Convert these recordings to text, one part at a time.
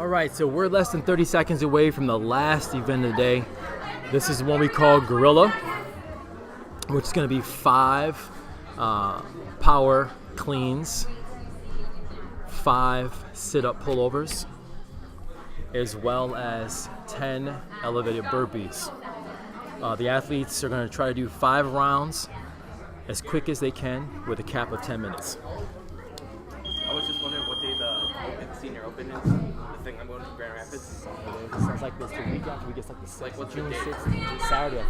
All right, so we're less than 30 seconds away from the last event of the day. This is one we call Gorrila, which is going to be 5 power cleans, 5 sit-up pullovers, as well as 10 elevated burpees. The athletes are going to try to do 5 rounds as quick as they can with a cap of 10 minutes. I was just wondering what day the senior open is. The thing I'm going to Grand Rapids. It sounds like this the week after we get like the 6th, Like what's June the date? 6th, Saturday, I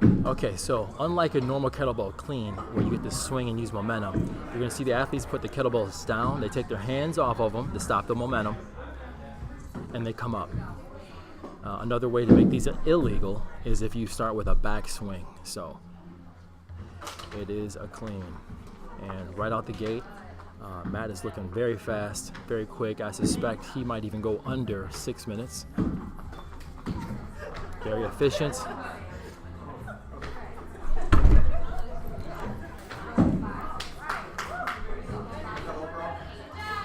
think. Okay, so unlike a normal kettlebell clean, where you get to swing and use momentum, you're going to see the athletes put the kettlebells down, they take their hands off of them to stop the momentum, and they come up. Another way to make these illegal is if you start with a back swing. So it is a clean. And right out the gate, Matt is looking very fast, very quick. I suspect he might even go under 6 minutes. Very efficient.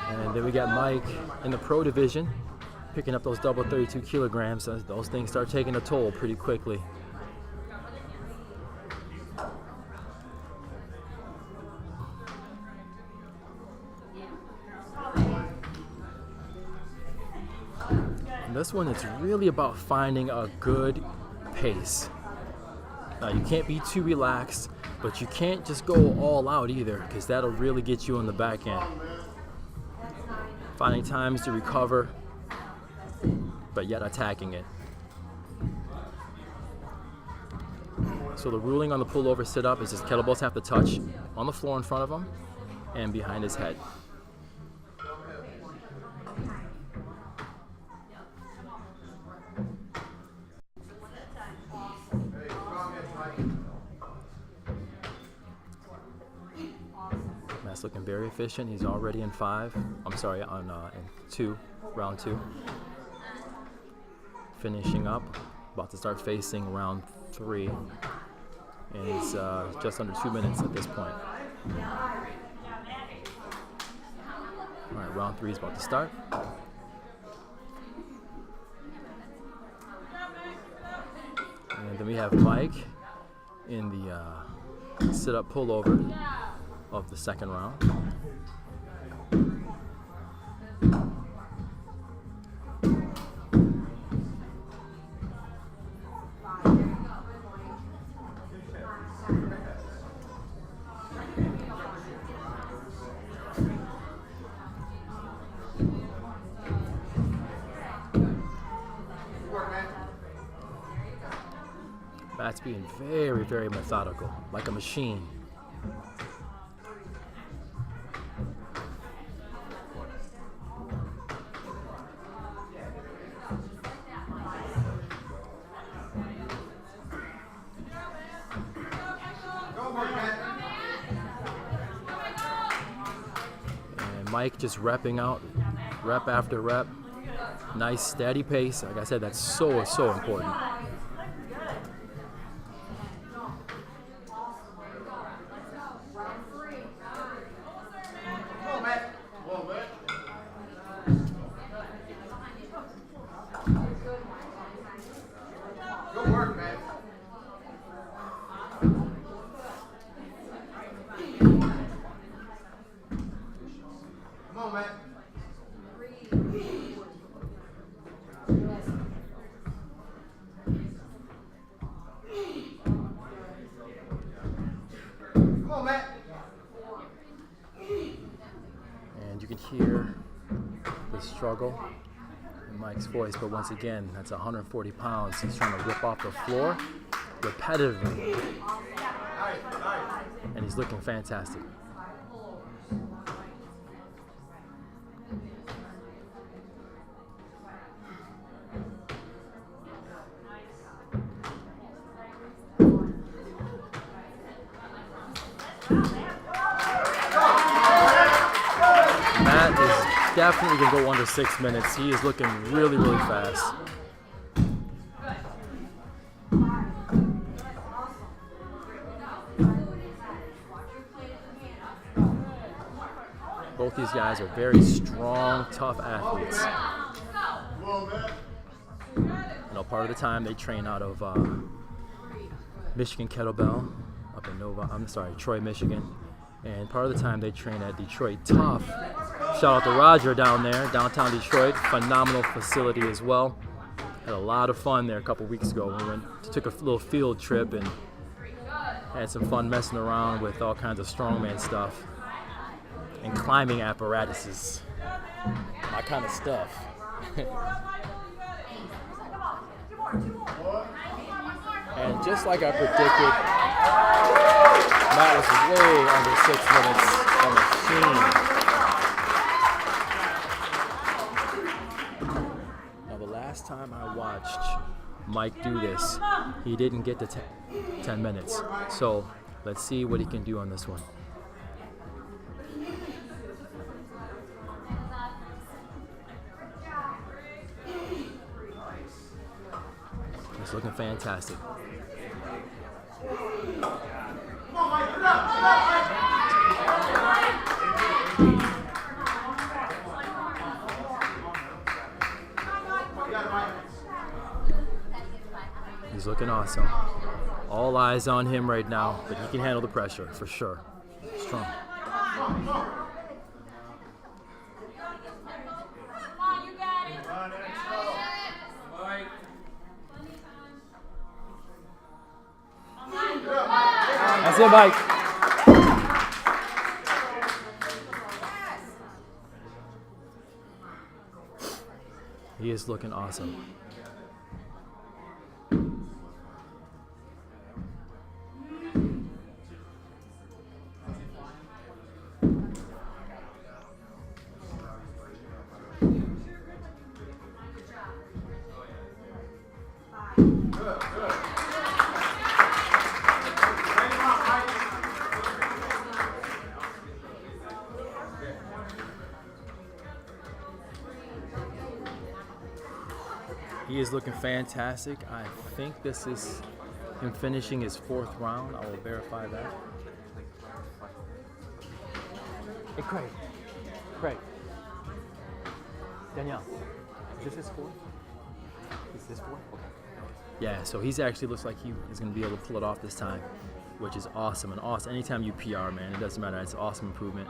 And then we got Mike in the pro division, picking up those double 32 kilograms. Those things start taking a toll pretty quickly. And this one, it's really about finding a good pace. Now, you can't be too relaxed, but you can't just go all out either, because that'll really get you on the back end. Finding times to recover, but yet attacking it. So the ruling on the pullover sit-up is just kettlebells have to touch on the floor in front of him and behind his head. Matt's looking very efficient. He's already in 5. I'm sorry, in 2, round 2. Finishing up, about to start facing round 3, and it's just under 2 minutes at this point. All right, round 3 is about to start. And then we have Mike in the sit-up pullover of the second round. Matt's being very, very methodical, like a machine. And Mike just repping out, rep after rep. Nice, steady pace. Like I said, that's so important. Good work, man. Come on, man. Come on, Matt. And you can hear the struggle in Mike's voice, but once again, that's 140 pounds. He's trying to rip off the floor repetitively. And he's looking fantastic. Matt is definitely going to go under 6 minutes. He is looking really, really fast. Both these guys are very strong, tough athletes. You know, part of the time they train out of Michigan Kettlebell up in Troy, Michigan. And part of the time they train at Detroit Tough. Shout out to Roger down there, downtown Detroit. Phenomenal facility as well. Had a lot of fun there a couple weeks ago. We took a little field trip and had some fun messing around with all kinds of strongman stuff and climbing apparatuses. My kind of stuff. And just like I predicted, Matt was way under 6 minutes on the machine. Now the last time I watched Mike do this, he didn't get to 10 minutes. So let's see what he can do on this one. It's looking fantastic. He's looking awesome. All eyes on him right now, but he can handle the pressure for sure. Strong. That's it, Mike. He is looking awesome. He is looking fantastic. I think this is him finishing his 4th round. I will verify that. Hey, Craig. Danielle, is this his 4th? Is this 4th? Okay. Yeah, so he's actually looks like he is going to be able to pull it off this time, which is awesome. And awesome. Anytime you PR, man, it doesn't matter. It's an awesome improvement.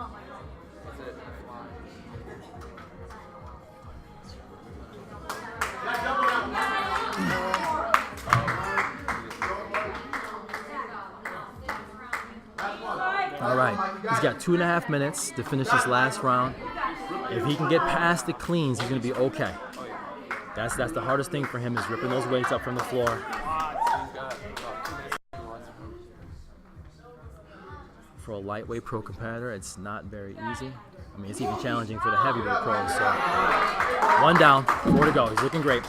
All right, he's got 2.5 minutes to finish this last round. If he can get past the cleans, he's gonna be okay. That's the hardest thing for him is ripping those weights up from the floor. For a lightweight pro competitor, it's not very easy. I mean, it's even challenging for the heavyweight pros. So, 1 down, 4 to go. He's looking great.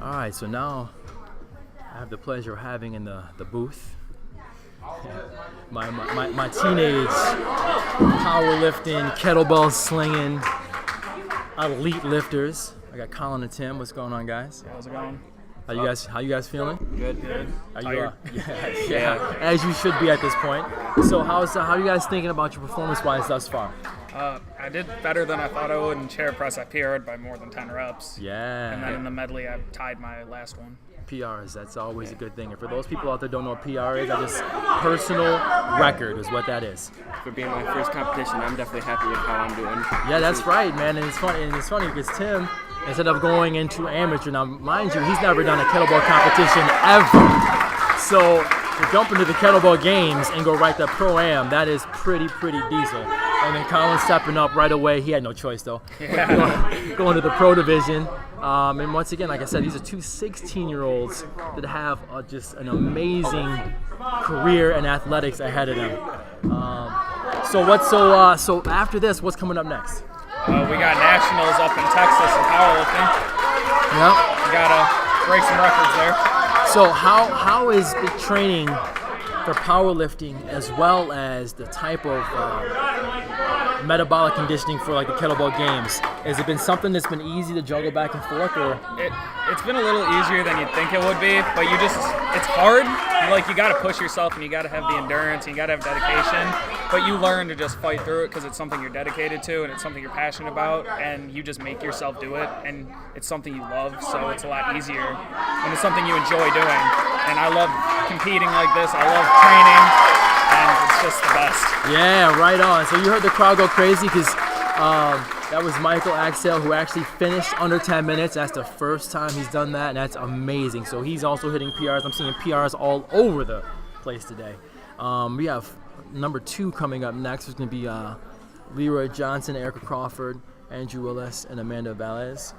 All right, so now I have the pleasure of having in the booth my teenage powerlifting, kettlebell slinging, elite lifters. I got Colin and Tim. What's going on, guys? How's it going? How you guys feeling? Good. Are you, yeah, as you should be at this point. So how are you guys thinking about your performance-wise thus far? I did better than I thought I would in chair press. I PR'd by more than 10 reps. Yeah. And then in the medley, I tied my last one. PRs, that's always a good thing. And for those people out there who don't know what PR is, that is personal record is what that is. For being my first competition, I'm definitely happy with how I'm doing. Yeah, that's right, man. And it's funny because Tim, instead of going into amateur, now mind you, he's never done a kettlebell competition ever. So to jump into the kettlebell games and go right to pro-am, that is pretty diesel. And then Colin stepping up right away. He had no choice though. Yeah. Going to the pro division. And once again, like I said, these are two 16-year-olds that have just an amazing career in athletics ahead of them. So after this, what's coming up next? We got nationals up in Texas in powerlifting. Yep. We gotta break some records there. So how is the training for powerlifting as well as the type of metabolic conditioning for like the kettlebell games? Has it been something that's been easy to juggle back and forth, or? It's been a little easier than you'd think it would be, but it's hard. Like, you got to push yourself, and you got to have the endurance, and you got to have dedication, but you learn to just fight through it because it's something you're dedicated to, and it's something you're passionate about, and you just make yourself do it, and it's something you love, so it's a lot easier when it's something you enjoy doing. And I love competing like this. I love training, and it's just the best. Yeah, right on. So you heard the crowd go crazy because that was Michael Axel, who actually finished under 10 minutes. That's the first time he's done that, and that's amazing. So he's also hitting PRs. I'm seeing PRs all over the place today. We have number 2 coming up next. It's going to be Leroy Johnson, Erica Crawford, Andrew Willis, and Amanda Valles.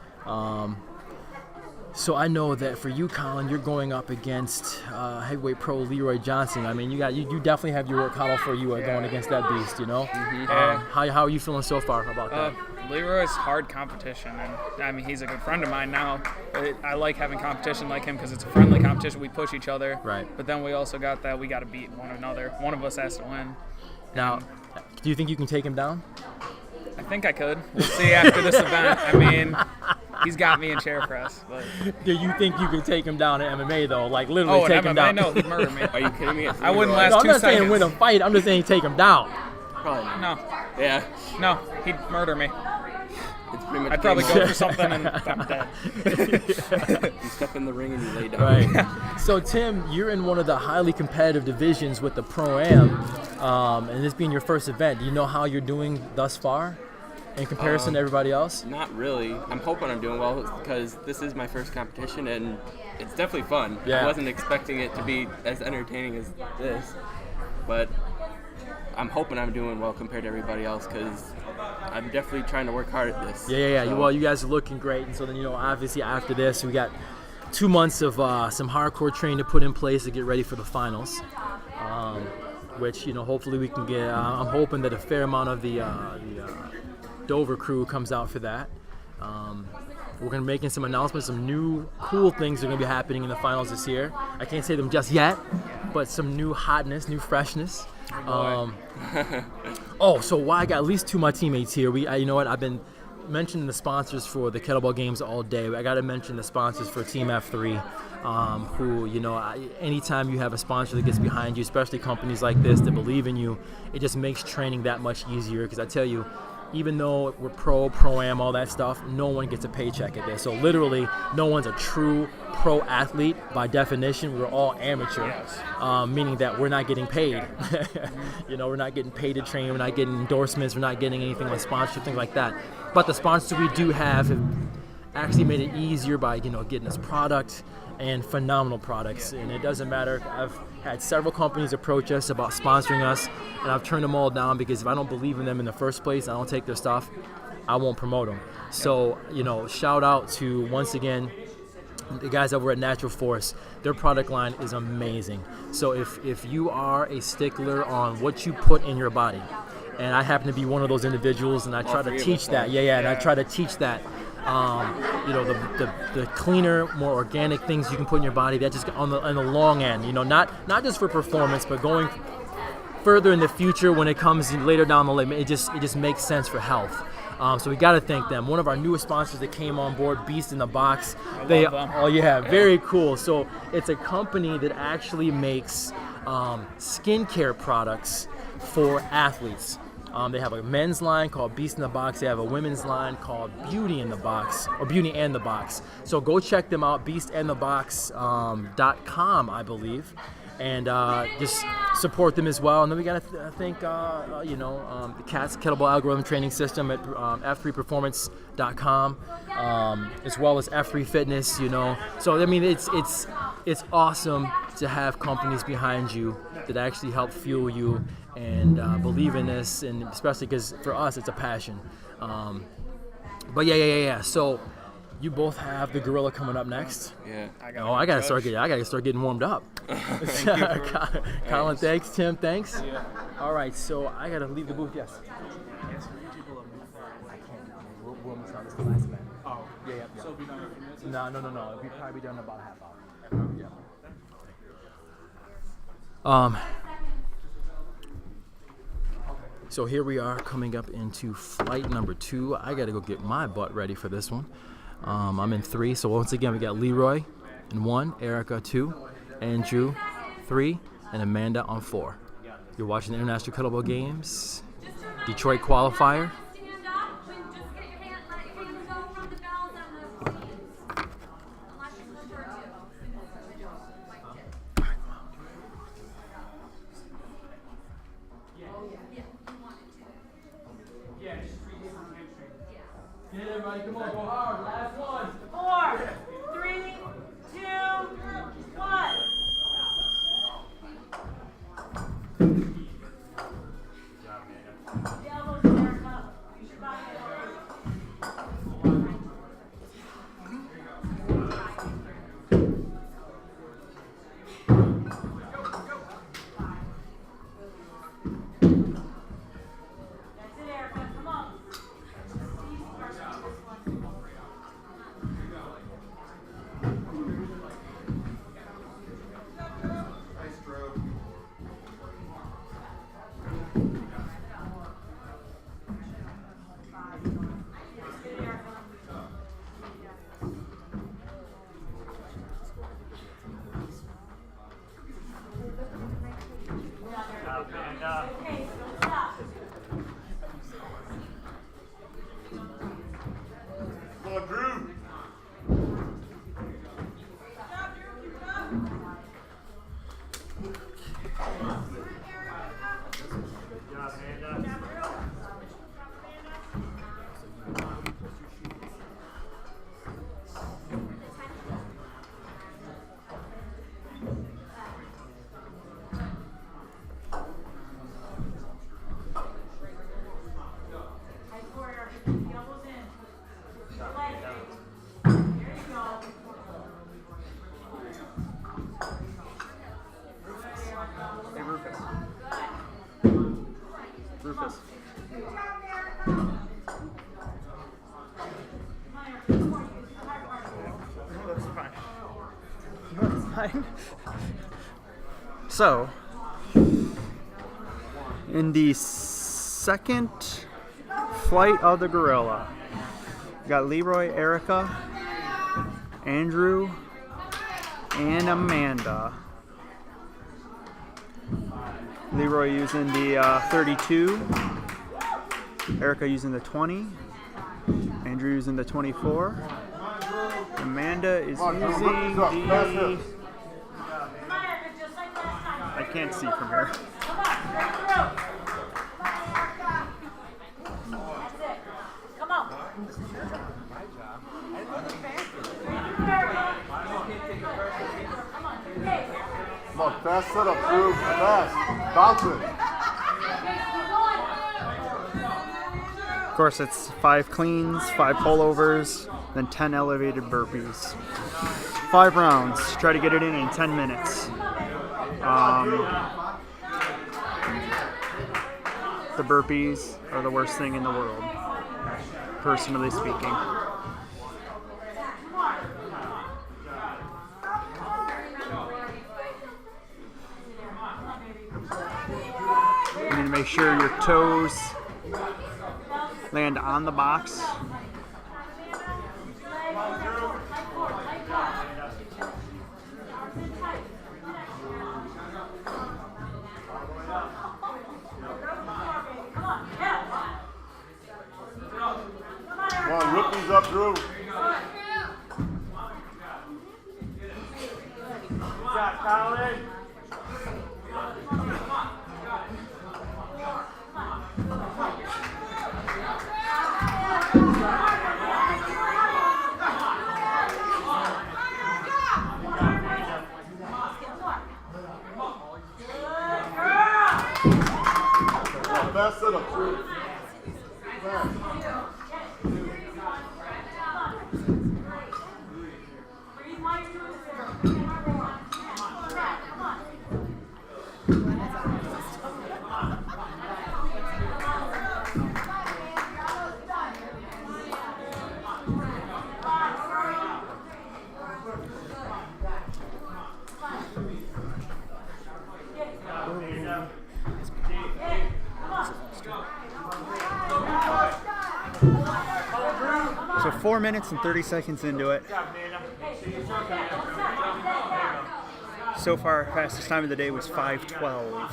So I know that for you, Colin, you're going up against heavyweight pro Leroy Johnson. I mean, you definitely have your work cut off for you going against that beast, you know? How are you feeling so far about that? Leroy's hard competition, and I mean, he's a good friend of mine now. I like having competition like him because it's a friendly competition. We push each other. Right. But then we also got that we got to beat one another. One of us has to win. Now, do you think you can take him down? I think I could. We'll see after this event. I mean, he's got me in chair press. But. Do you think you could take him down in MMA, though? Like, literally take him down? No, he'd murder me. Are you kidding me? I wouldn't last 2 seconds. I'm not saying win a fight. I'm just saying take him down. Probably not. No. Yeah. No, he'd murder me. It's pretty much I'd probably go for something and I'm dead. You step in the ring and you lay down. Right. So, Tim, you're in one of the highly competitive divisions with the Pro-Am, and this being your first event. Do you know how you're doing thus far in comparison to everybody else? Not really. I'm hoping I'm doing well because this is my first competition and it's definitely fun. Yeah. I wasn't expecting it to be as entertaining as this, but I'm hoping I'm doing well compared to everybody else because I'm definitely trying to work hard at this. Yeah. So. Well, you guys are looking great, and so then, obviously after this, we got 2 months of some hardcore training to put in place to get ready for the finals, which, hopefully we can get. I'm hoping that a fair amount of the Dover crew comes out for that. We're going to be making some announcements, some new cool things that are going to be happening in the finals this year. I can't say them just yet, but some new hotness, new freshness. So why I got at least 2 of my teammates here. You know what? I've been mentioning the sponsors for the kettlebell games all day. I got to mention the sponsors for Team F3, who, anytime you have a sponsor that gets behind you, especially companies like this that believe in you, it just makes training that much easier. Because I tell you, even though we're pro-am, all that stuff, no one gets a paycheck at this. So literally, no one's a true pro athlete by definition. We're all amateur, meaning that we're not getting paid. We're not getting paid to train. We're not getting endorsements. We're not getting anything like sponsorship, things like that. But the sponsors we do have actually made it easier by, getting us product and phenomenal products. And it doesn't matter. I've had several companies approach us about sponsoring us, and I've turned them all down because if I don't believe in them in the first place, I don't take their stuff, I won't promote them. So, shout out to, once again, the guys over at Natural Force. Their product line is amazing. So if you are a stickler on what you put in your body, and I happen to be one of those individuals, and I try to teach that. And I try to teach that. The cleaner, more organic things you can put in your body. That just on the long end. Not just for performance, but going further in the future when it comes later down the line. It just makes sense for health. So we got to thank them. One of our newest sponsors that came on board, Beast in the Box. Very cool. So it's a company that actually makes skincare products for athletes. They have a men's line called Beast in the Box. They have a women's line called Beauty in the Box, or Beauty and the Box. So go check them out, beastandthebox.com, I believe. And just support them as well. And then we got to thank, the CATS Kettlebell Algorithm Training System at f3performance.com, as well as F3 Fitness. So I mean, it's awesome to have companies behind you that actually help fuel you and believe in this, and especially because for us it's a passion. But yeah. So you both have the Gorrila coming up next. Yeah. I gotta start getting warmed up. Colin, thanks. Tim, thanks. Yeah. All right, so I gotta leave the booth. Yes. Yes, would you pull up move that? I can't. We'll almost start this the last event. Oh, Yeah. so it'll be done in a few minutes? No. We'll probably be done in about a half hour. Yeah. So here we are coming up into flight number 2. I gotta go get my butt ready for this one. I'm in 3, so once again we got Leroy in 1, Erica 2, Andrew 3, and Amanda on 4. You're watching the International Kettlebell Games, Detroit Qualifier. Stand up and just get your hand, let your hands go from the bells on the seats. Unless you prefer to. Get it, everybody, come on, go hard. Last one. 4, 3, 2, 1. The elbows there, up. You should buy it. That's it, Erica. Come on. Okay, so stop. Come on, Drew. Hey, Rufus. Rufus. That's fine. That's fine. So, in the second flight of the Gorrila, we got Leroy, Erica, Andrew, and Amanda. Leroy using the 32, Erica using the 20, Andrew using the 24, Amanda is using the... I can't see from here. Come on. Come on, fast setup, Drew. Fast. Bounce it. Of course, it's 5 cleans, 5 pullovers, then 10 elevated burpees. 5 rounds. Try to get it in 10 minutes. The burpees are the worst thing in the world, personally speaking. You need to make sure your toes land on the box. Come on, rip these up, Drew. Fast setup, Drew. Fast. 4 minutes and 30 seconds into it. So far, fastest time of the day was 5:12.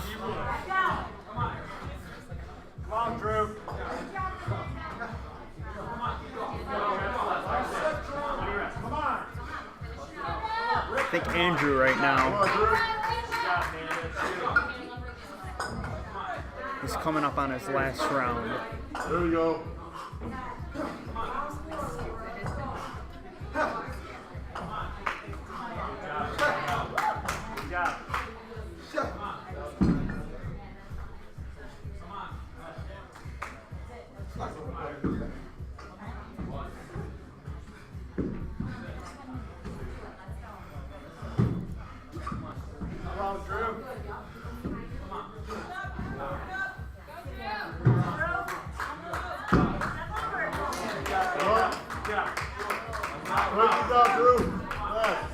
Come on, Drew. I think Andrew right now is coming up on his last round. There we go. Good job, Drew. Yes.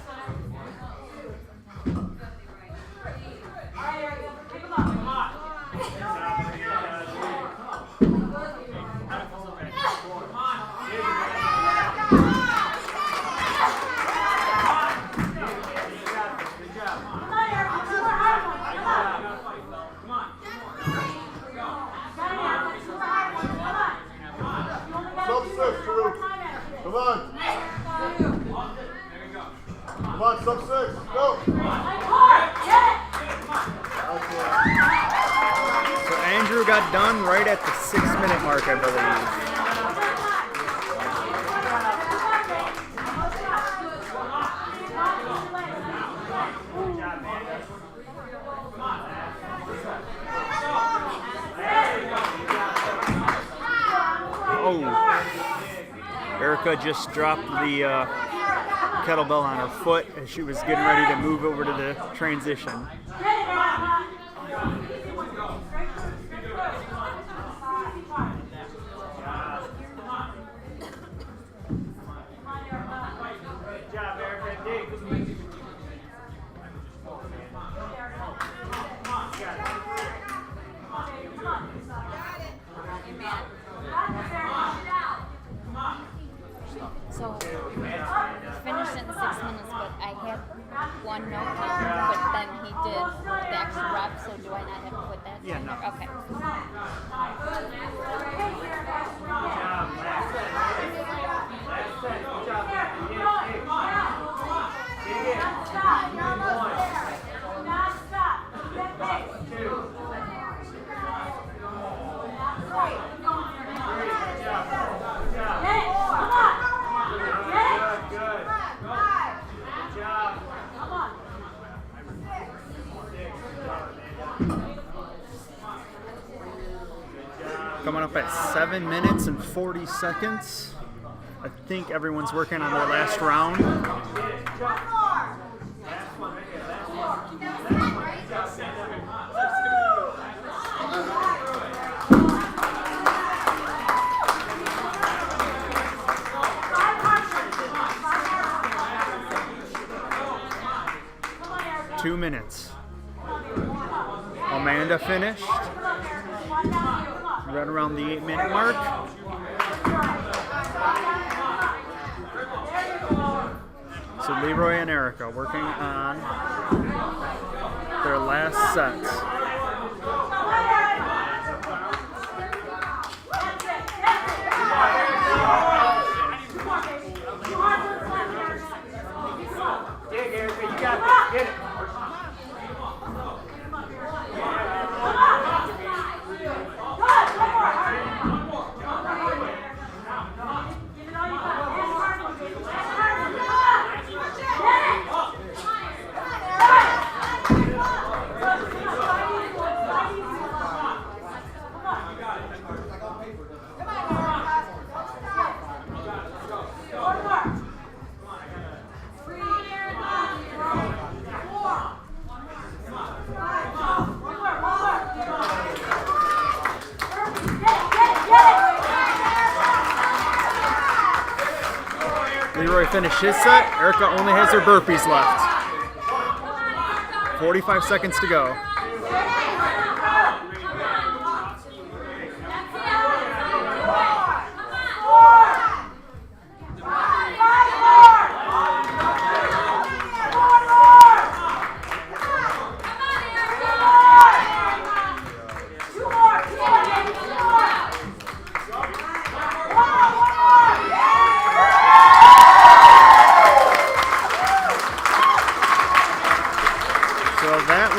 Sub-6, Drew. Come on. Come on, sub-6. Go. So Andrew got done right at the 6-minute mark, I believe. Oh, Erica just dropped the kettlebell on her foot as she was getting ready to move over to the transition. So, finished in 6 minutes, but I had one no count, but then he did the extra rep, so do I not have to put that? Yeah, no. Okay. Coming up at 7 minutes and 40 seconds. I think everyone's working on their last round. Two minutes. Amanda finished. Right around the 8-minute mark. So Leroy and Erica working on their last sets. Leroy finished his set. Erica only has her burpees left. 45 seconds to go.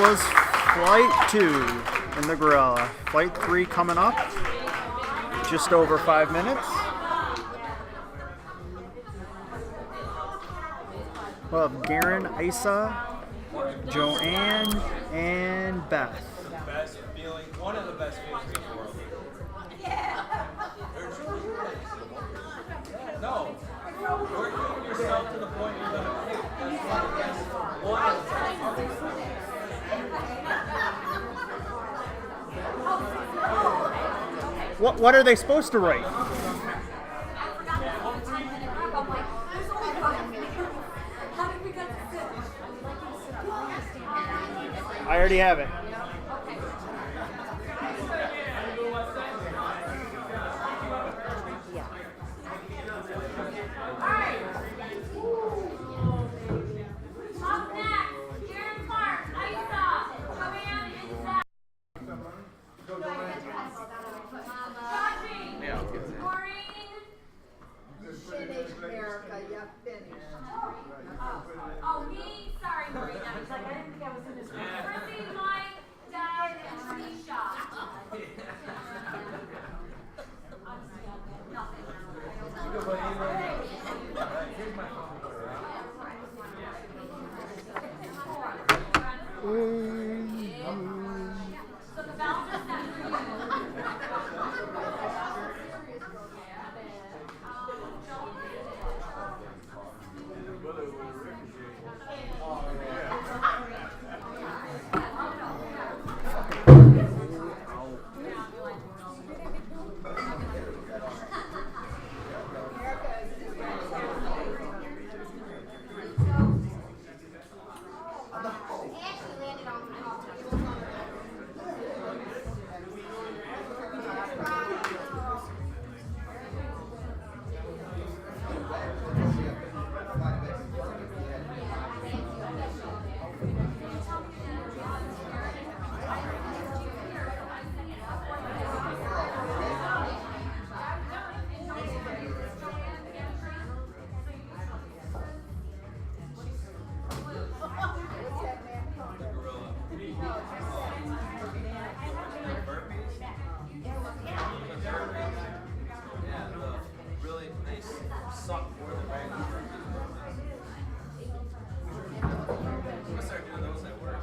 was flight 2 in the Gorrila. Flight 3 coming up. Just over 5 minutes. We'll have Garen, Isa, Joanne, and Beth. Best feeling, one of the best feelings in the world. No. You're doing yourself to the point you're gonna pick. That's one of the best. What are they supposed to write? I already have it. Up next, Karen Clark, Isa, Joanne, and Zach. Joshing, Yeah, I'll get that. Maureen. America, you finished. Oh, me? Sorry, Maureen. I was like, I didn't think I was in this room. Chrissy, Mike, Dad, and Tanisha. So the bells are set for you. Really nice suck for the brain. I'm gonna start doing those at work.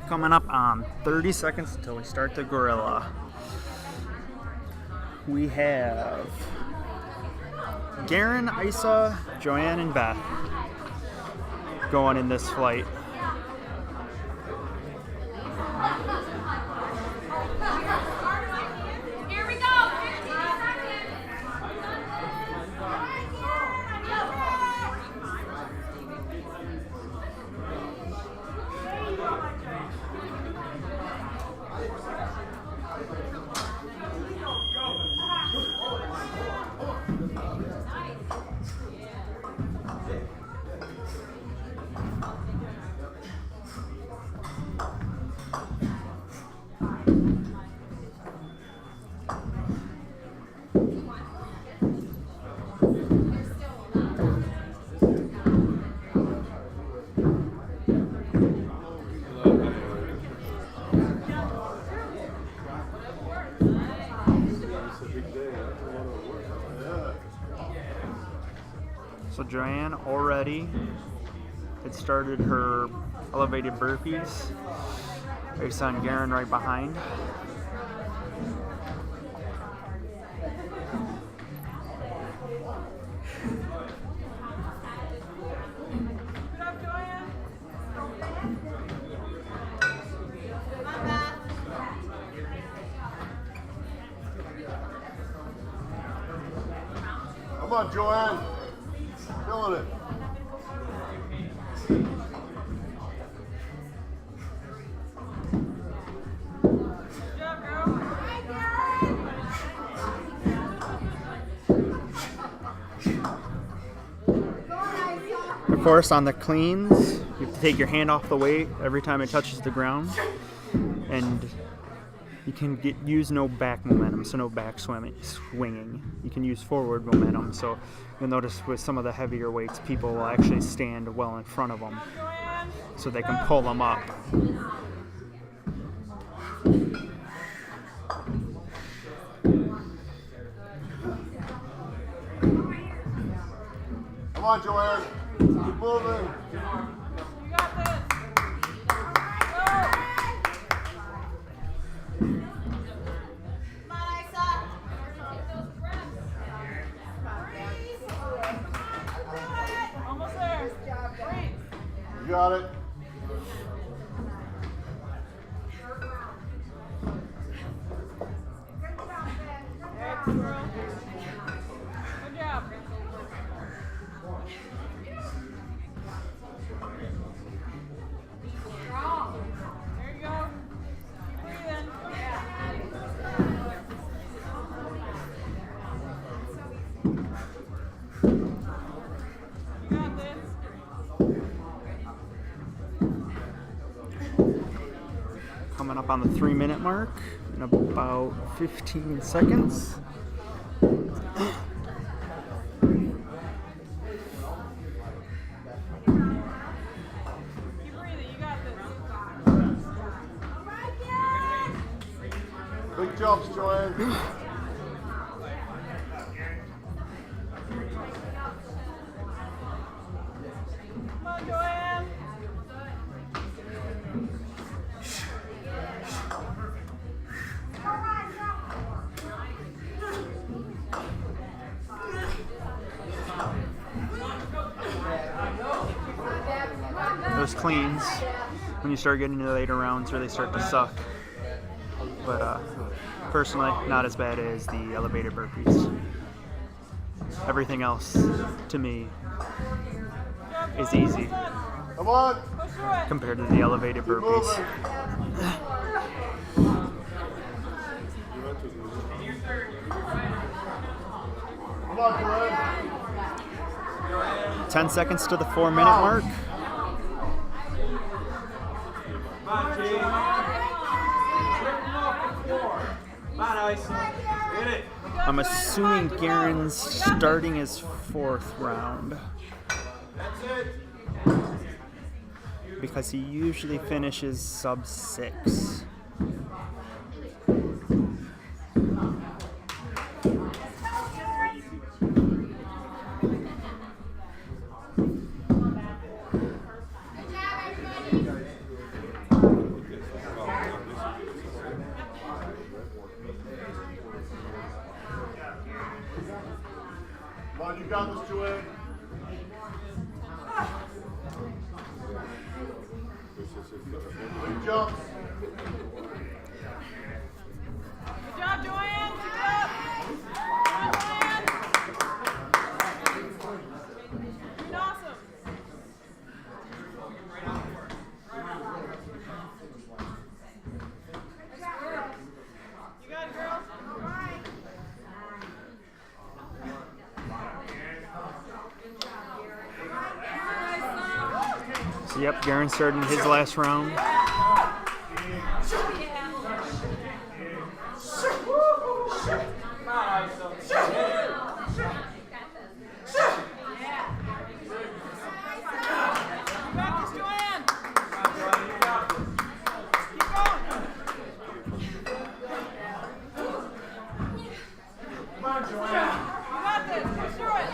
Coming up on 30 seconds until we start the Gorrila. We have Garen, Isa, Joanne, and Beth going in this flight. Here we go. 15 So Joanne already had started her elevated burpees. Based on Garen right behind. Come on, Joanne. Killing it. Of course, on the cleans, you have to take your hand off the weight every time it touches the ground, and you can use no back momentum, so no back swinging. You can use forward momentum, so you'll notice with some of the heavier weights, people will actually stand well in front of them, so they can pull them up. Come on, Joanne. Keep moving. You got this. Come on, Isa. Almost there. Breathe. You got it. Good job. There you go. Keep breathing. You got this. Coming up on the 3-minute mark in about 15 seconds. Keep breathing. You got this. Big jumps, Joanne. Come on, Joanne. Those cleans, when you start getting into the later rounds, really start to suck. But personally, not as bad as the elevated burpees. Everything else, to me, is easy Come on. Push through it. compared to the elevated Keep burpees. moving. Come on, Joanne. 10 seconds to the 4-minute mark. Come on, G. Rip them off the floor. Come on, Isa. Get it. I'm assuming Garen's starting his 4th round That's it. because he usually finishes sub 6. Come on, you got this, Joanne. Big jumps. Good job, Joanne. Keep it up. Come on, Joanne. Doing awesome. You got it, girl. So yep, Garen started his last round. Come on, Isa. Back to Joanne. Come on, Joanne. You got this. Keep going. Come on, Joanne. You got this. Push through it.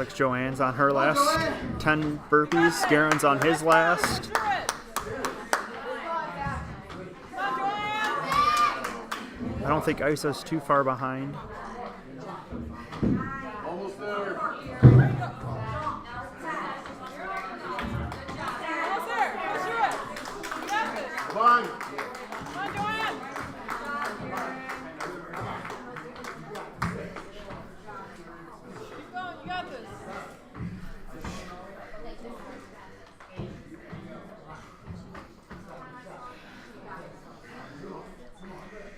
like Joanne's on her last 10 burpees. Garen's on his last. Do it. Come on, Joanne. I don't think Isa's too far behind. Almost there. Almost there. Let's do it. You got this. Come on. Come on, Joanne. Keep going. You got this.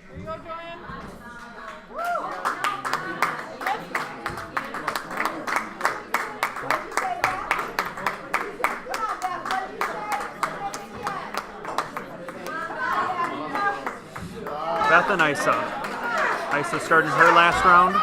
Here you go, Joanne. Beth and Isa. Isa starting her last round.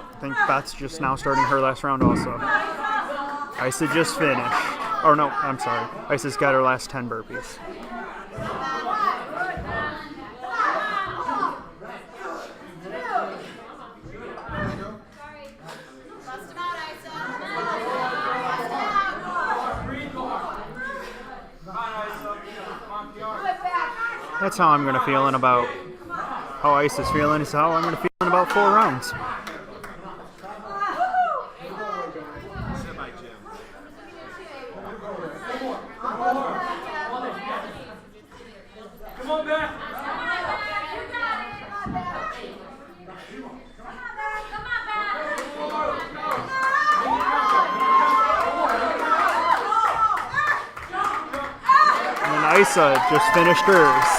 I think Beth's just now starting her last round also. Isa just finished. Oh no, I'm sorry. Isa's got her last 10 burpees. That's how I'm gonna feeling about how Isa's feeling. Is how I'm gonna feeling about 4 rounds. Come on, Beth. And Isa just finished hers.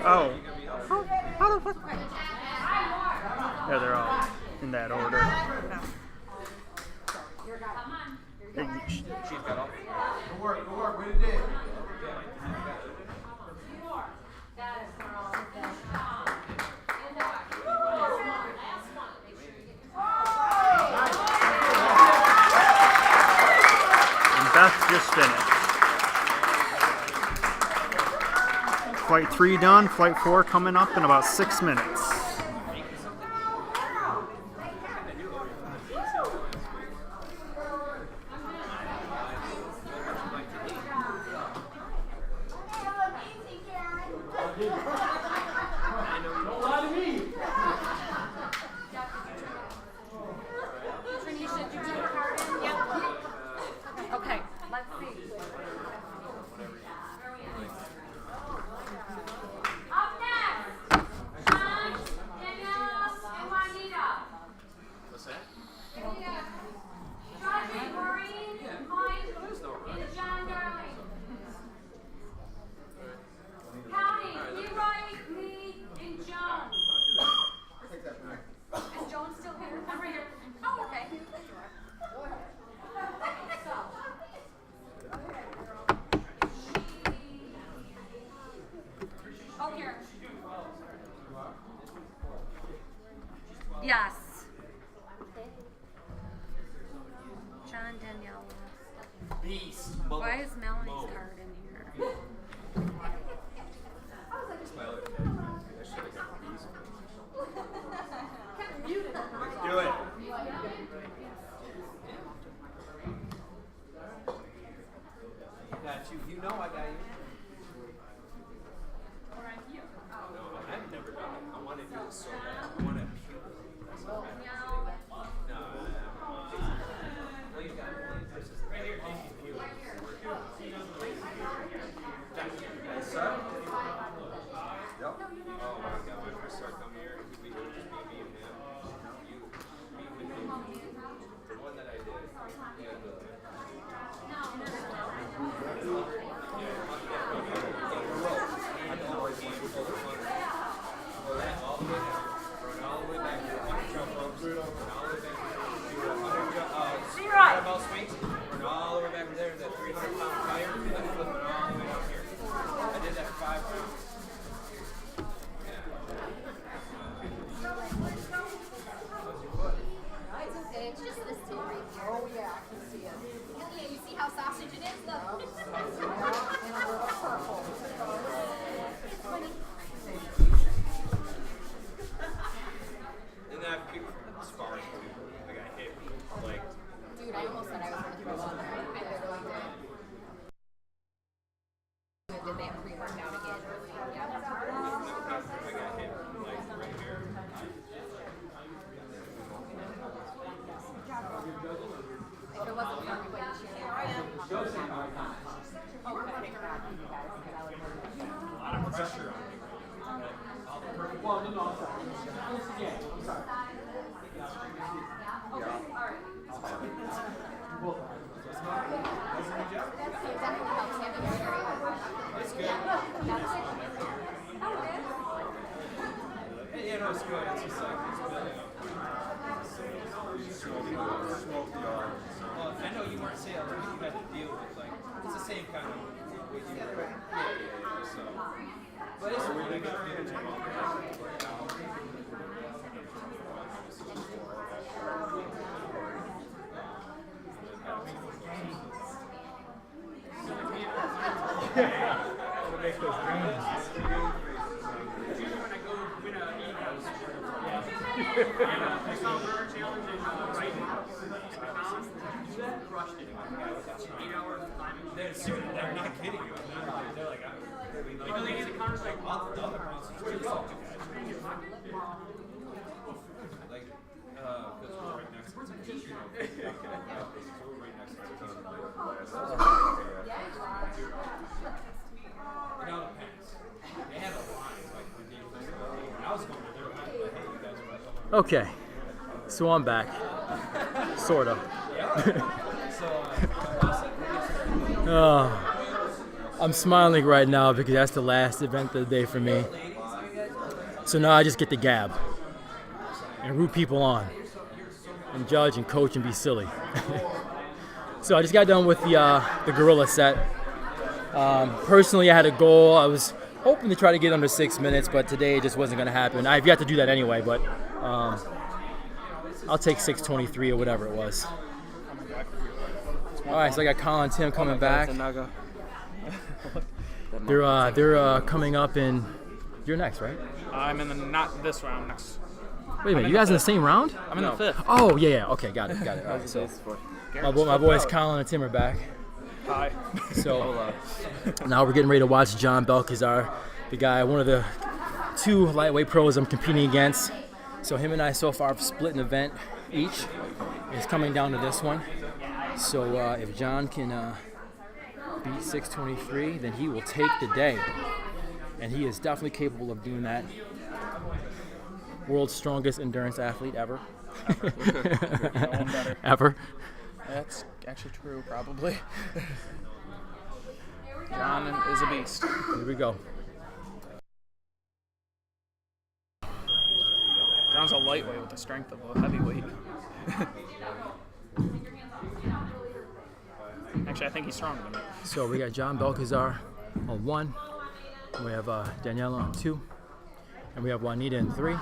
Oh. Yeah, they're all in that order. Good work. Way to do. And Beth just finished. Flight 3 done, Flight 4 coming up in about 6 minutes. Okay, let's see. Up next, John, Danielle, and Juanita. What's that? Johnny, Maureen, Mike, and John Darling. Counting, Leroy, me, and Joan. Is Joan still here? I'm right here. Oh, okay. Oh, here. Yes. John, Danielle. Beast. Why is Melanie's card in here? Do it. Got you. You know I got you. No, I've never done it. I want to do it so bad. I want to puke. So bad. No, well, you got it. Right here. pressure on it. Well, no, I'm sorry. This again. I'm sorry. It's good. Yeah, no, it's good. It's just like it's building up. Well, I know you weren't saying like you had to deal with like it's the same kind of what you were. Yeah. So, but it's really good for the gym. Make those dreams. They're not kidding you. They're like, because we're right next to it. It all depends. They have a line like ridiculous. When I was going there, they were like, hey, you guys are Okay, so I'm back, sorta. I'm smiling right now because that's the last event of the day for me. So now I just get to gab and root people on and judge and coach and be silly. So I just got done with the Gorrila set. Personally, I had a goal. I was hoping to try to get under 6 minutes, but today it just wasn't going to happen. I've yet to do that anyway, but I'll take 6:23 or whatever it was. All right, so I got Colin and Tim coming back. They're coming up in. You're next, right? I'm in the not this round next. Wait a minute, you guys in the same round? I'm in the fifth. Oh yeah. Okay, got it. All right, so my boys Colin and Tim are back. Hi. So now we're getting ready to watch John Belkazar, the guy, one of the 2 lightweight pros I'm competing against. So him and I so far have split an event each. It's coming down to this one. So if John can beat 6:23, then he will take the day. And he is definitely capable of doing that. World's strongest endurance athlete ever. No one better. Ever. That's actually true, probably. John is a beast. Here we go. John's a lightweight with the strength of a heavyweight. Actually, I think he's stronger than me. So we got John Belkazar on 1. We have Daniela on 2. And we have Juanita in 3.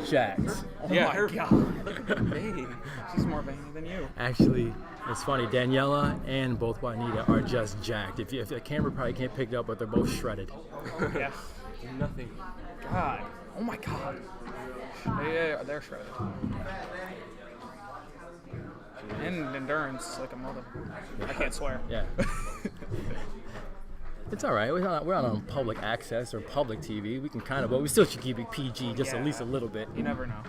Jacked. Oh my God. Look at her vein. She's more veiny than you. Actually, it's funny. Daniela and both Juanita are just jacked. If the camera probably can't pick it up, but they're both shredded. Yeah. Nothing. God. Oh my God. They're shredded. And endurance, like a mother. I can't swear. Yeah. It's all right. We're not on public access or public TV. We can kind of, but we still should keep it PG just at least a little bit. You never know.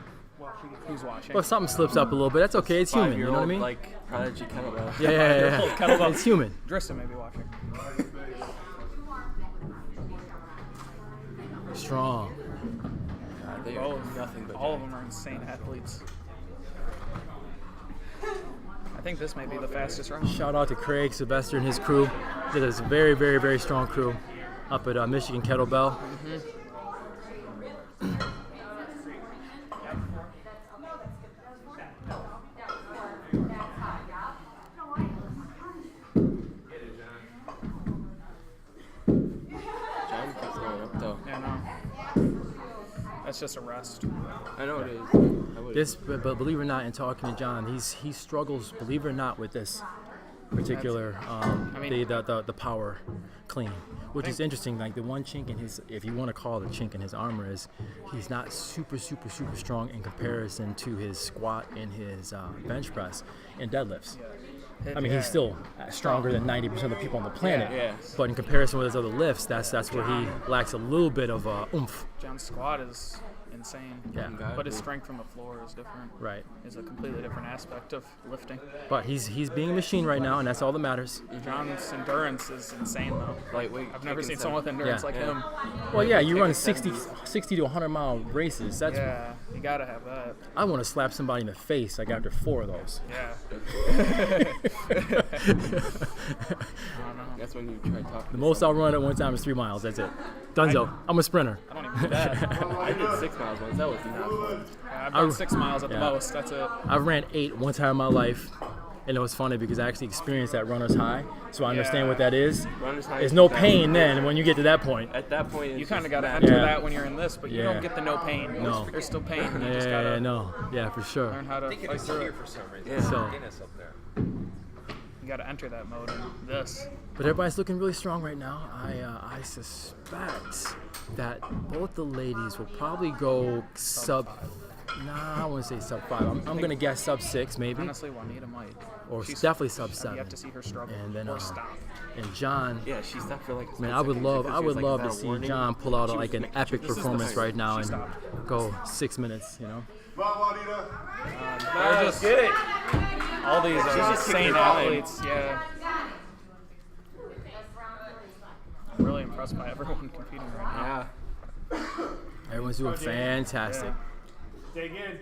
Who's watching? Well, if something slips up a little bit, that's okay. It's human. You know what I mean? Like Prodigy Kettlebell. Yeah. Kettlebell. It's human. Drissa may be watching. Strong. God, they are nothing but All of them are insane athletes. I think this may be the fastest round. Shout out to Craig Sylvester and his crew. Did a very, very, very strong crew up at Michigan Kettlebell. John keeps going up though. Yeah, no. That's just a rest. I know it is. But believe it or not, in talking to John, he struggles, believe it or not, with this particular the power clean, which is interesting. Like the one chink in his, if you want to call it a chink in his armor, is he's not super strong in comparison to his squat and his bench press and deadlifts. I mean, he's still stronger than 90% of the people on the planet. Yeah. But in comparison with his other lifts, that's where he lacks a little bit of oomph. John's squat is insane. Yeah. But his strength from the floor is different. Right. Is a completely different aspect of lifting. But he's being a machine right now, and that's all that matters. John's endurance is insane, though. Lightweight. I've never seen kicking someone with endurance Yeah. like him. Well, yeah, you run Taking 60 to 100-mile races. That's Yeah, you gotta have that. I want to slap somebody in the face like after 4 of those. Yeah. That's when you try talking. The most I'll run at one time is 3 miles. That's it. Dunzo. I'm a sprinter. I don't even do that. I did 6 miles once. That was not fun. I've done 6 miles at the Yeah. most. That's it. I ran 8 one time in my life, and it was funny because I actually experienced that runner's high, so I understand what that is. Runner's high There's is no that- pain then when you get to that point. At that point, it's You kind of just got to mad. enter Yeah. that when you're in this, but you Yeah. don't get the no pain. No. There's still pain. You just Yeah, gotta no. Yeah, for sure. learn how to I think fight it's through here it. for some reason. Yeah. So- Guinness up there. You got to enter that mode in this. But everybody's looking really strong right now. I suspect that both the ladies will probably go sub. Nah, I wouldn't say sub 5. I'm gonna guess sub 6 maybe, Honestly, Juanita might. or She's- definitely sub You 7. have to see her struggle And then, or stop. And John, Yeah, she stopped for like. a man, split I would second. love, She I would was like, love "Is to that a see warning?" John pull out She like was an making- epic This is the performance thing. right now She and stopped. go 6 minutes. You know. Come on, Juanita. They're just all these are just insane kicking time. athletes. Yeah. I'm really impressed by everyone competing right now. Yeah. Everyone's doing fantastic. Dig in.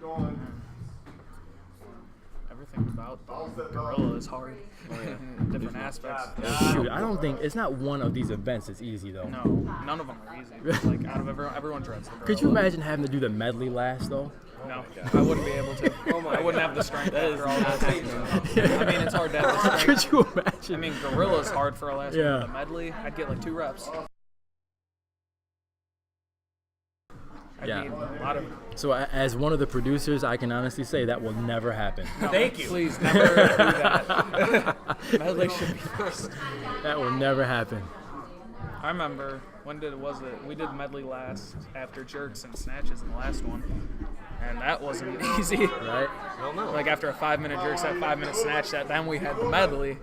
Go on. Everything about the Gorrila is hard. in different aspects. Shoot, I don't think it's not one of these events that's easy though. No, none of them are easy. Like out of everyone dreads the Could you Gorrila. imagine having to do the medley last though? No, I wouldn't be able to. I wouldn't have the strength after all that. I mean, it's hard to have the strength. Could you imagine? I mean, Gorilla's hard for a last Yeah. one. The medley, I'd get like 2 reps. I'd Yeah. need a lot of. So as one of the producers, I can honestly say that will never happen. Thank you. Please never do that. Medley should be first. That will never happen. I remember was it? We did medley last after jerks and snatches in the last one, and that wasn't easy. Right? Like after a 5-minute jerks, that 5-minute snatch, then we had the medley.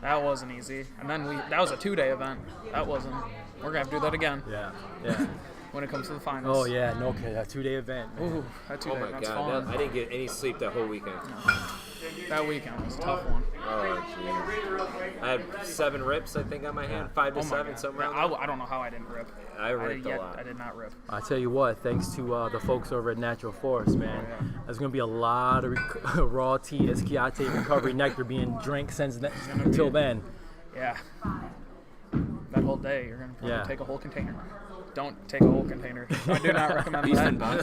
That wasn't easy. And then that was a 2-day event. That wasn't. We're gonna have to do that again Yeah. Yeah. when it comes to the finals. Oh yeah. No. Okay. That 2-day event. Man. Ooh, that 2-day Oh my event's god, fun. I didn't get any sleep that whole weekend. That weekend was a tough one. Oh jeez. I had 7 rips, I think, on my hand, 5 to Oh my 7, God. somewhere around I don't know how I didn't rip. there. I ripped a lot. I did not rip. I tell you what. Thanks to the folks over at Natural Force, man. There's gonna be a lot of raw tea, Esquiate recovery nectar being drank until then. Yeah. That whole day, you're gonna probably Yeah. take a whole container. Don't take a whole container. I do not recommend Beast in that.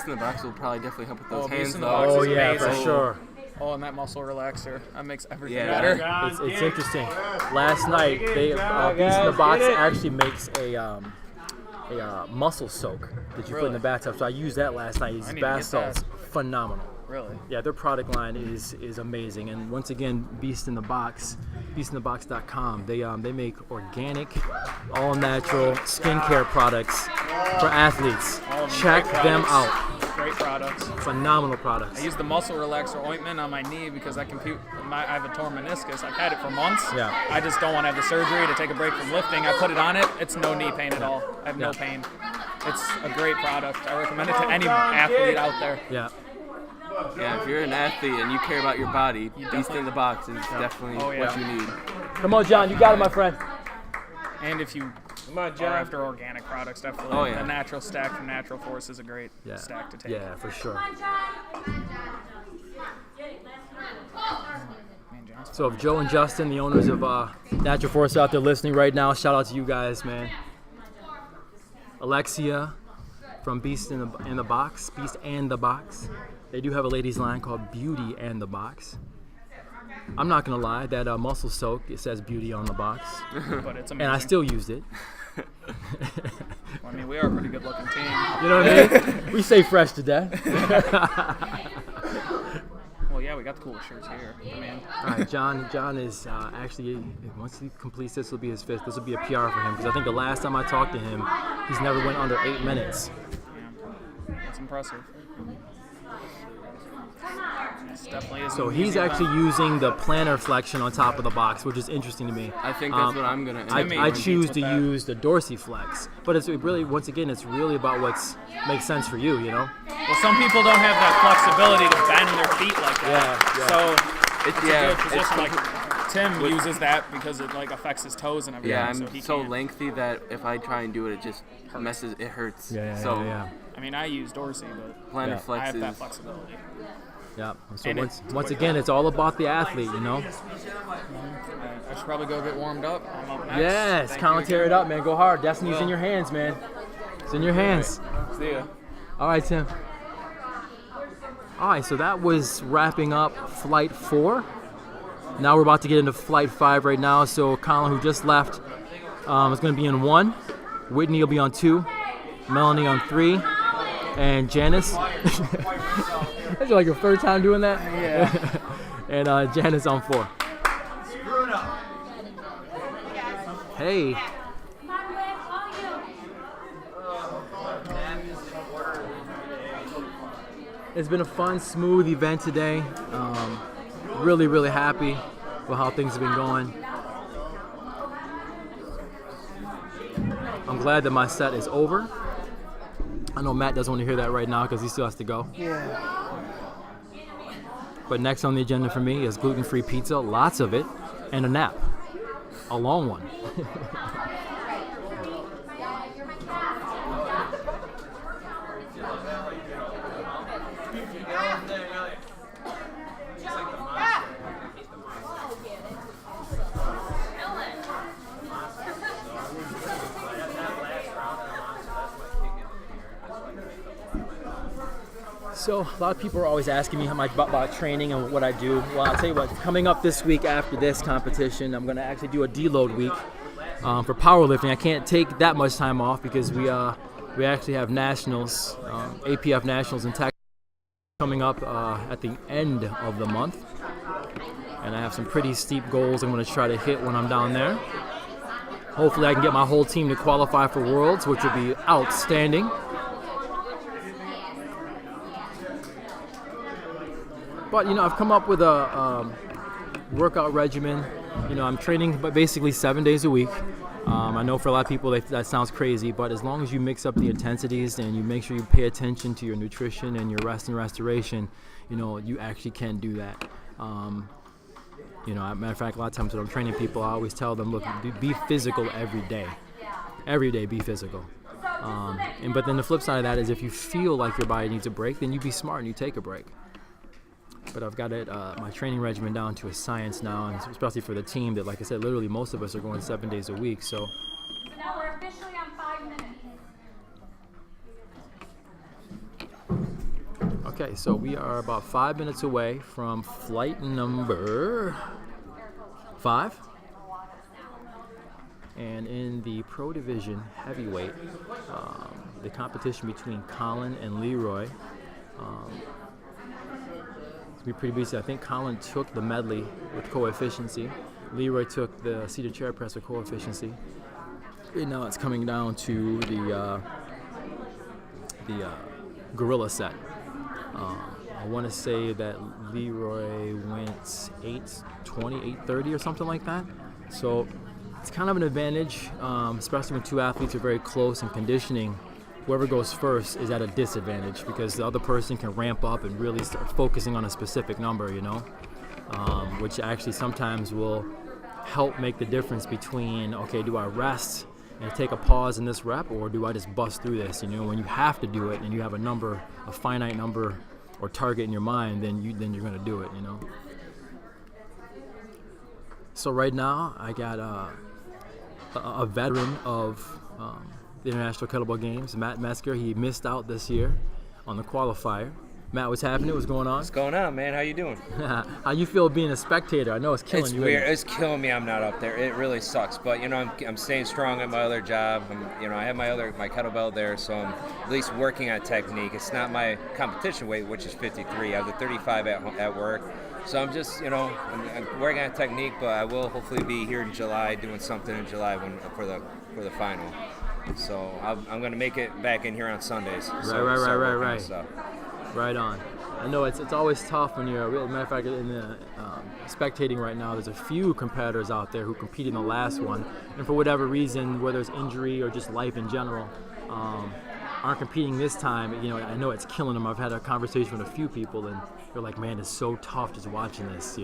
the box will probably definitely help with those Oh, hands Beast in the though. box Oh is yeah, for amazing. sure. Oh, and that muscle relaxer. That makes everything Yeah. better. It's interesting. Last night, Beast in the Box actually makes a muscle soak that you put in the bathtub. So I used that last night. These I need to bath get salts, that. phenomenal. Really? Yeah, their product line is amazing. And once again, Beast in the Box, beastinthebox.com. They make organic, all natural skincare products for athletes. Check Great them products. out. Great products. Phenomenal products. I use the muscle relaxer ointment on my knee because I have a torn meniscus. I've had it for months. Yeah. I just don't want to have the surgery to take a break from lifting. I put it on it. It's no knee pain at all. I have no Yeah. pain. It's a great product. I recommend it to any athlete out there. Yeah. Yeah, if you're an athlete and you care about your body, Beast in the Box is definitely Oh, yeah. what you need. Come on, John. You got it, my friend. And if you are after organic products, definitely Oh, yeah. the natural stack from Natural Force is a great Yeah. stack to take. Yeah, for sure. Man, John's So if Joe and Justin, the owners of Natural Force, are out there listening right now, shout out to you guys, man. Alexia from Beast and the Box, Beast and the Box. They do have a ladies line called Beauty and the Box. I'm not gonna lie, that muscle soak, it says Beauty on the box, but it's amazing. and I still used it. I mean, we are a pretty good looking team. You know what I mean? We stay fresh to death. Well, yeah, we got the coolest shirts here. I mean, All right, John is actually, once he completes this, will be his 5th. This will be a PR for him because I think the last time I talked to him, he's never went under 8 minutes. yeah, it's impressive. This definitely is. So an he's easy actually event. using the plantar flexion on top of the box, which is interesting to me. I think that's what I'm gonna. I choose to with that. use the dorsiflex, but it's really, once again, it's really about what makes sense for you, you know? Well, some people don't have that flexibility to bend their feet like that. Yeah. So it's a good position. it's- Like Tim uses that because it like affects his toes and everything. Yeah, so I'm he so can't. lengthy that if I try and do it, it just messes. It hurts. So I mean, I use Dorsey, but plantar Yeah. I flex have that is. flexibility. Yeah. So And once again, it's all about the athlete, you know? I should probably go get warmed up. I'm up next. Yes, Thank Colin, you tear it again. up, man. Go hard. Destiny's in your hands, man. It's in your hands. See ya. All right, Tim. All right, so that was wrapping up Flight 4. Now we're about to get into Flight 5 right now. So Colin, who just left, is going to be in 1. Whitney will be on 2. Melanie on 3. And Janice. That's like your third time doing that? Yeah. And Janice on 4. Hey. It's been a fun, smooth event today. Really, really happy with how things have been going. I'm glad that my set is over. I know Matt doesn't want to hear that right now because he still has to go. Yeah. But next on the agenda for me is gluten-free pizza, lots of it, and a nap. A long one. So a lot of people are always asking me how much about training and what I do. Well, I'll tell you what, coming up this week after this competition, I'm going to actually do a deload week for powerlifting. I can't take that much time off because we actually have nationals, APF nationals in Texas coming up at the end of the month. And I have some pretty steep goals I'm going to try to hit when I'm down there. Hopefully I can get my whole team to qualify for Worlds, which would be outstanding. But, you know, I've come up with a workout regimen. You know, I'm training but basically 7 days a week. I know for a lot of people that sounds crazy, but as long as you mix up the intensities and you make sure you pay attention to your nutrition and your rest and restoration, you know, you actually can do that. You know, matter of fact, a lot of times when I'm training people, I always tell them, look, be physical every day. Every day, be physical. But then the flip side of that is if you feel like your body needs a break, then you be smart and you take a break. But I've got it, my training regimen down to a science now, and especially for the team that, like I said, literally most of us are going 7 days a week. So Now we're officially on 5 minutes. okay, so we are about 5 minutes away from flight number 5. And in the Pro Division heavyweight, the competition between Colin and Leroy, be pretty busy. I think Colin took the medley with co-efficiency. Leroy took the seated chair press with co-efficiency. Right now it's coming down to the Gorrila set. I want to say that Leroy went 8:20, 8:30 or something like that. So it's kind of an advantage, especially when two athletes are very close in conditioning. Whoever goes first is at a disadvantage because the other person can ramp up and really start focusing on a specific number, you know, which actually sometimes will help make the difference between, okay, do I rest and take a pause in this rep, or do I just bust through this? You know, when you have to do it and you have a number, a finite number or target in your mind, then you're going to do it, you know. So right now I got a veteran of the International Kettlebell Games, Matt Metzger. He missed out this year on the qualifier. Matt, what's happening? What's going on? What's going on, man? How you doing? How you feel being a spectator? I know it's killing you. It's weird. It's killing me. I'm not up there. It really sucks. But you know, I'm staying strong at my other job. I have my kettlebell there, so I'm at least working on technique. It's not my competition weight, which is 53. I have the 35 at work. So I'm just, I'm working on technique. But I will hopefully be here in July, doing something in July for the final. So I'm going to make it back in here on Sundays. Right. Right on. I know it's always tough when you're. Matter of fact, in the spectating right now, there's a few competitors out there who competed in the last one, and for whatever reason, whether it's injury or just life in general, aren't competing this time. I know it's killing them. I've had a conversation with a few people, and they're like, "Man, it's so tough just watching this."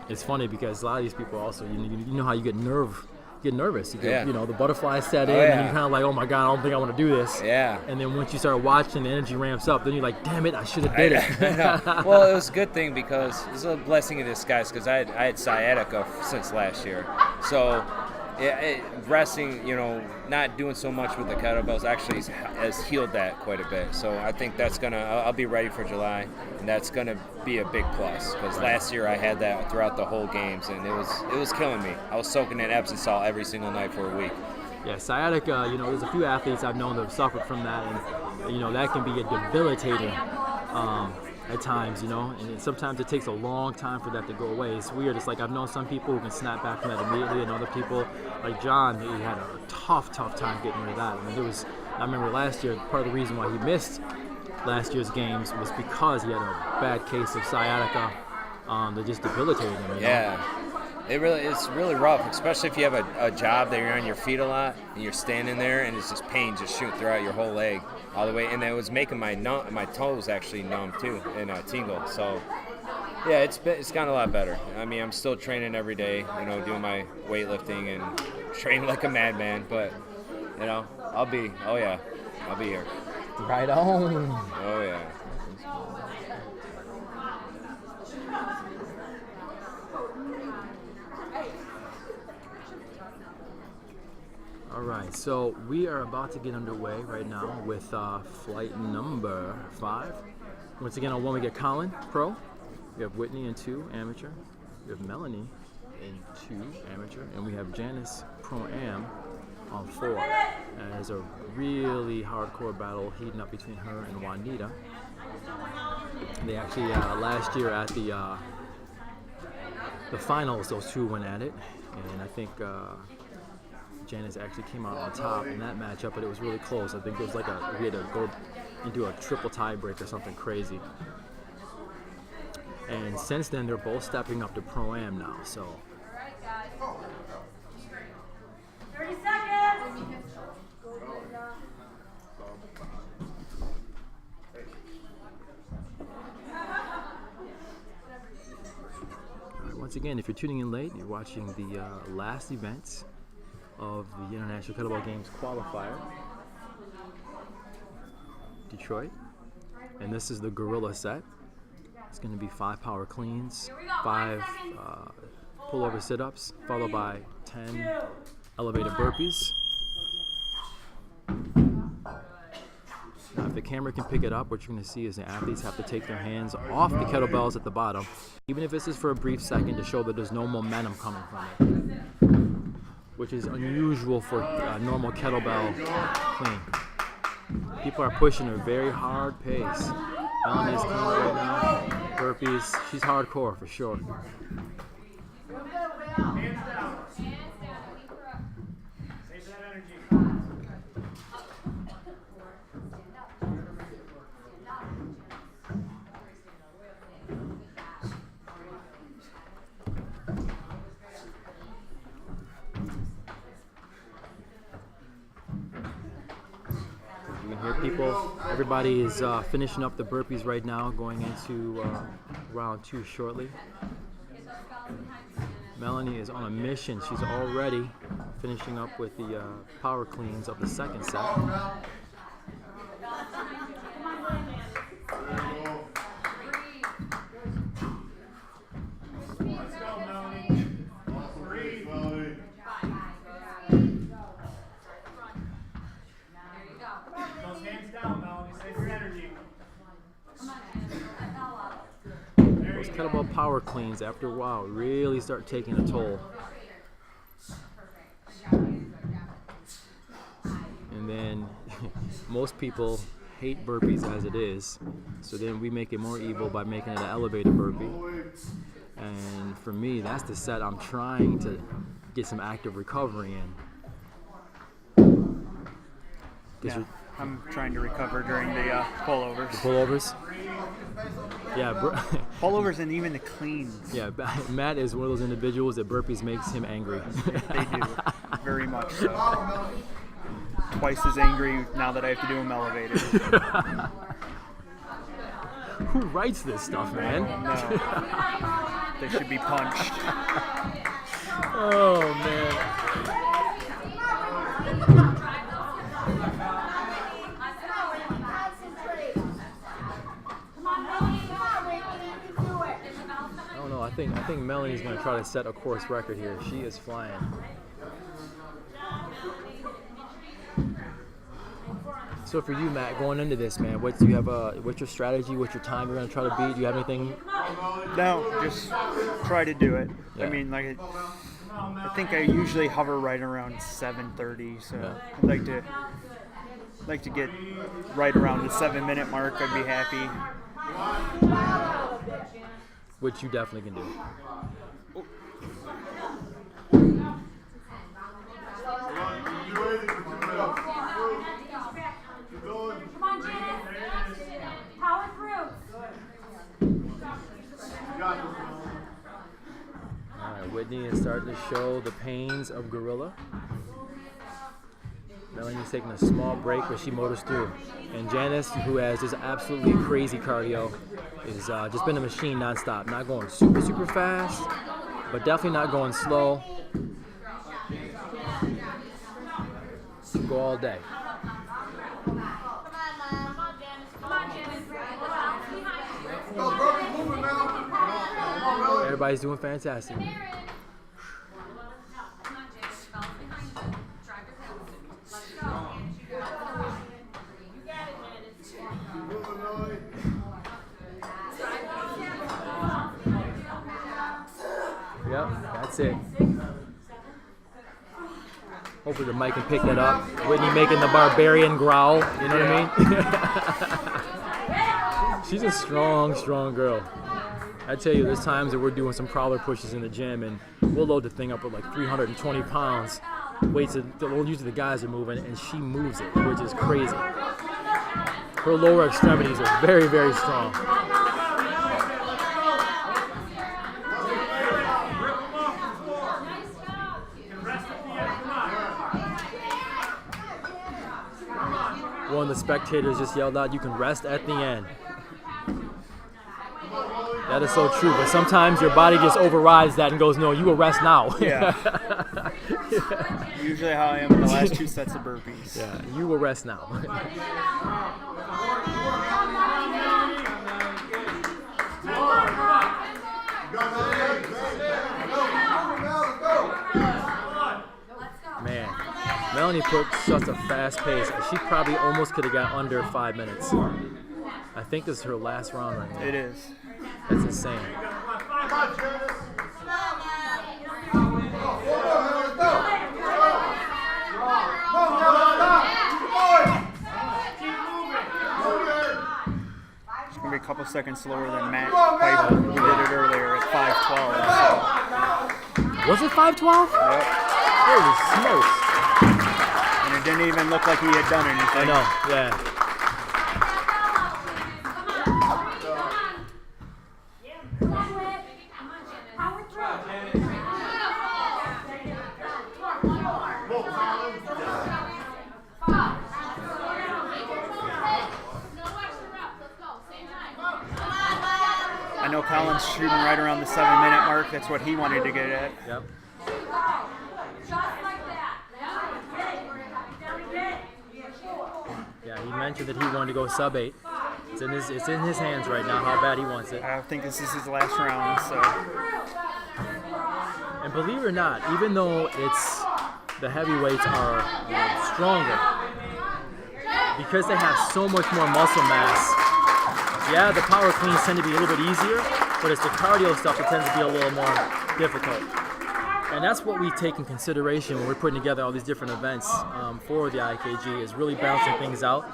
It's funny because a lot of these people also, you know how you get nervous. You get, the butterflies set in, and you're kind of like, "Oh my God, I don't think I want to do this." Yeah. And then once you start watching, the energy ramps up. Then you're like, "Damn it, I should have did it." Well, it was a good thing because it's a blessing in disguise because I had sciatica since last year, so resting, not doing so much with the kettlebells actually has healed that quite a bit. So I think that's I'll be ready for July, and that's gonna be a big plus because last year I had that throughout the whole games, and it was killing me. I was soaking in Epsom salt every single night for a week. Yeah, sciatica. There's a few athletes I've known that have suffered from that, and that can be debilitating. At times, and sometimes it takes a long time for that to go away. It's weird. It's like I've known some people who can snap back from that immediately, and other people, like John, he had a tough time getting rid of that. I remember last year, part of the reason why he missed last year's games was because he had a bad case of sciatica that just debilitated him. Yeah. It's really rough, especially if you have a job that you're on your feet a lot and you're standing there and it's just pain just shooting throughout your whole leg all the way, and it was making my toes actually numb too and tingle. So yeah, it's gotten a lot better. I mean, I'm still training every day, doing my weightlifting and training like a madman, but I'll be here. Right on. Oh yeah. All right, so we are about to get underway right now with flight number 5. Once again, on 1 we get Colin, pro. We have Whitney in 2, amateur. We have Melanie in 2, amateur. And we have Janice, pro-am, on 4. And there's a really hardcore battle heating up between her and Juanita. They actually, last year at the finals, those two went at it. And I think Janice actually came out on top in that matchup, but it was really close. I think it was like we had to go into a triple tiebreak or something crazy. And since then, they're both stepping up to Pro-Am now, so. All right, guys. 30 seconds. All right, once again, if you're tuning in late, you're watching the last events of the International Kettlebell Games Qualifier, Detroit, and this is the Gorrila set. It's going to be 5 power cleans, 5 pullover sit-ups, followed by 10 elevated burpees. Now, if the camera can pick it up, what you're going to see is the athletes have to take their hands off the kettlebells at the bottom, even if this is for a brief second, to show that there's no momentum coming from it, which is unusual for a normal kettlebell clean. People are pushing at a very hard pace. Melanie's clean right now. Burpees. She's hardcore for sure. People, everybody is finishing up the burpees right now, going into round 2 shortly. Melanie is on a mission. She's already finishing up with the power cleans of the second set. Those kettlebell power cleans, after a while, really start taking a toll. And then most people hate burpees as it is, so then we make it more evil by making it an elevated burpee. And for me, that's the set I'm trying to get some active recovery in. I'm trying to recover during the pullovers. Pullovers. Yeah, Pullovers and even the cleans. Yeah, Matt is one of those individuals that burpees makes him angry. They do, very much so. Twice as angry now that I have to do them elevated. Who writes this stuff, man? No. They should be punched. Oh, man. I don't know. I think Melanie's going to try to set a course record here. She is flying. So for you, Matt, going into this, man, what's your strategy? What's your time you're going to try to beat? Do you have anything? No, just try to do it. Yeah. I mean, I think I usually hover right around 7:30, so Yeah. I'd like to get right around the 7-minute mark. I'd be happy. Which you definitely can do. Come on, Janice. Power through. All right, Whitney is starting to show the pains of Gorrila. Melanie's taking a small break, but she motors through. And Janice, who has just absolutely crazy cardio, is just been a machine nonstop. Not going super, super fast, but definitely not going slow. Go all day. Everybody's doing fantastic. Yep, that's it. Hopefully the mic can pick that up. Whitney making the barbarian growl, you know what I mean? She's a strong, strong girl. I tell you, there's times that we're doing some prowler pushes in the gym and we'll load the thing up with like 320 pounds. Weights that usually the guys are moving, and she moves it, which is crazy. Her lower extremities are very, very strong. One of the spectators just yelled out, "You can rest at the end." That is so true, but sometimes your body just overrides that and goes, "No, you will rest now." Yeah. Usually how I am in the last 2 sets of burpees. Yeah, you will rest now. Man, Melanie put such a fast pace. She probably almost could have got under 5 minutes. I think this is her last round right now. It is. That's insane. It's going to be a couple seconds slower than Matt Piper, who did it earlier at 5:12. So. Was it 5:12? Yep. Holy smokes. And it didn't even look like he had done anything. I know, yeah. I know Colin's shooting right around the 7-minute mark. That's what he wanted to get at. Yep. Yeah, he mentioned that he wanted to go sub-8. It's in his hands right now how bad he wants it. I think this is his last round, so. And believe it or not, even though the heavyweights are stronger, because they have so much more muscle mass, yeah, the power cleans tend to be a little bit easier, but it's the cardio stuff that tends to be a little more difficult. And that's what we take in consideration when we're putting together all these different events for the IKG, is really balancing things out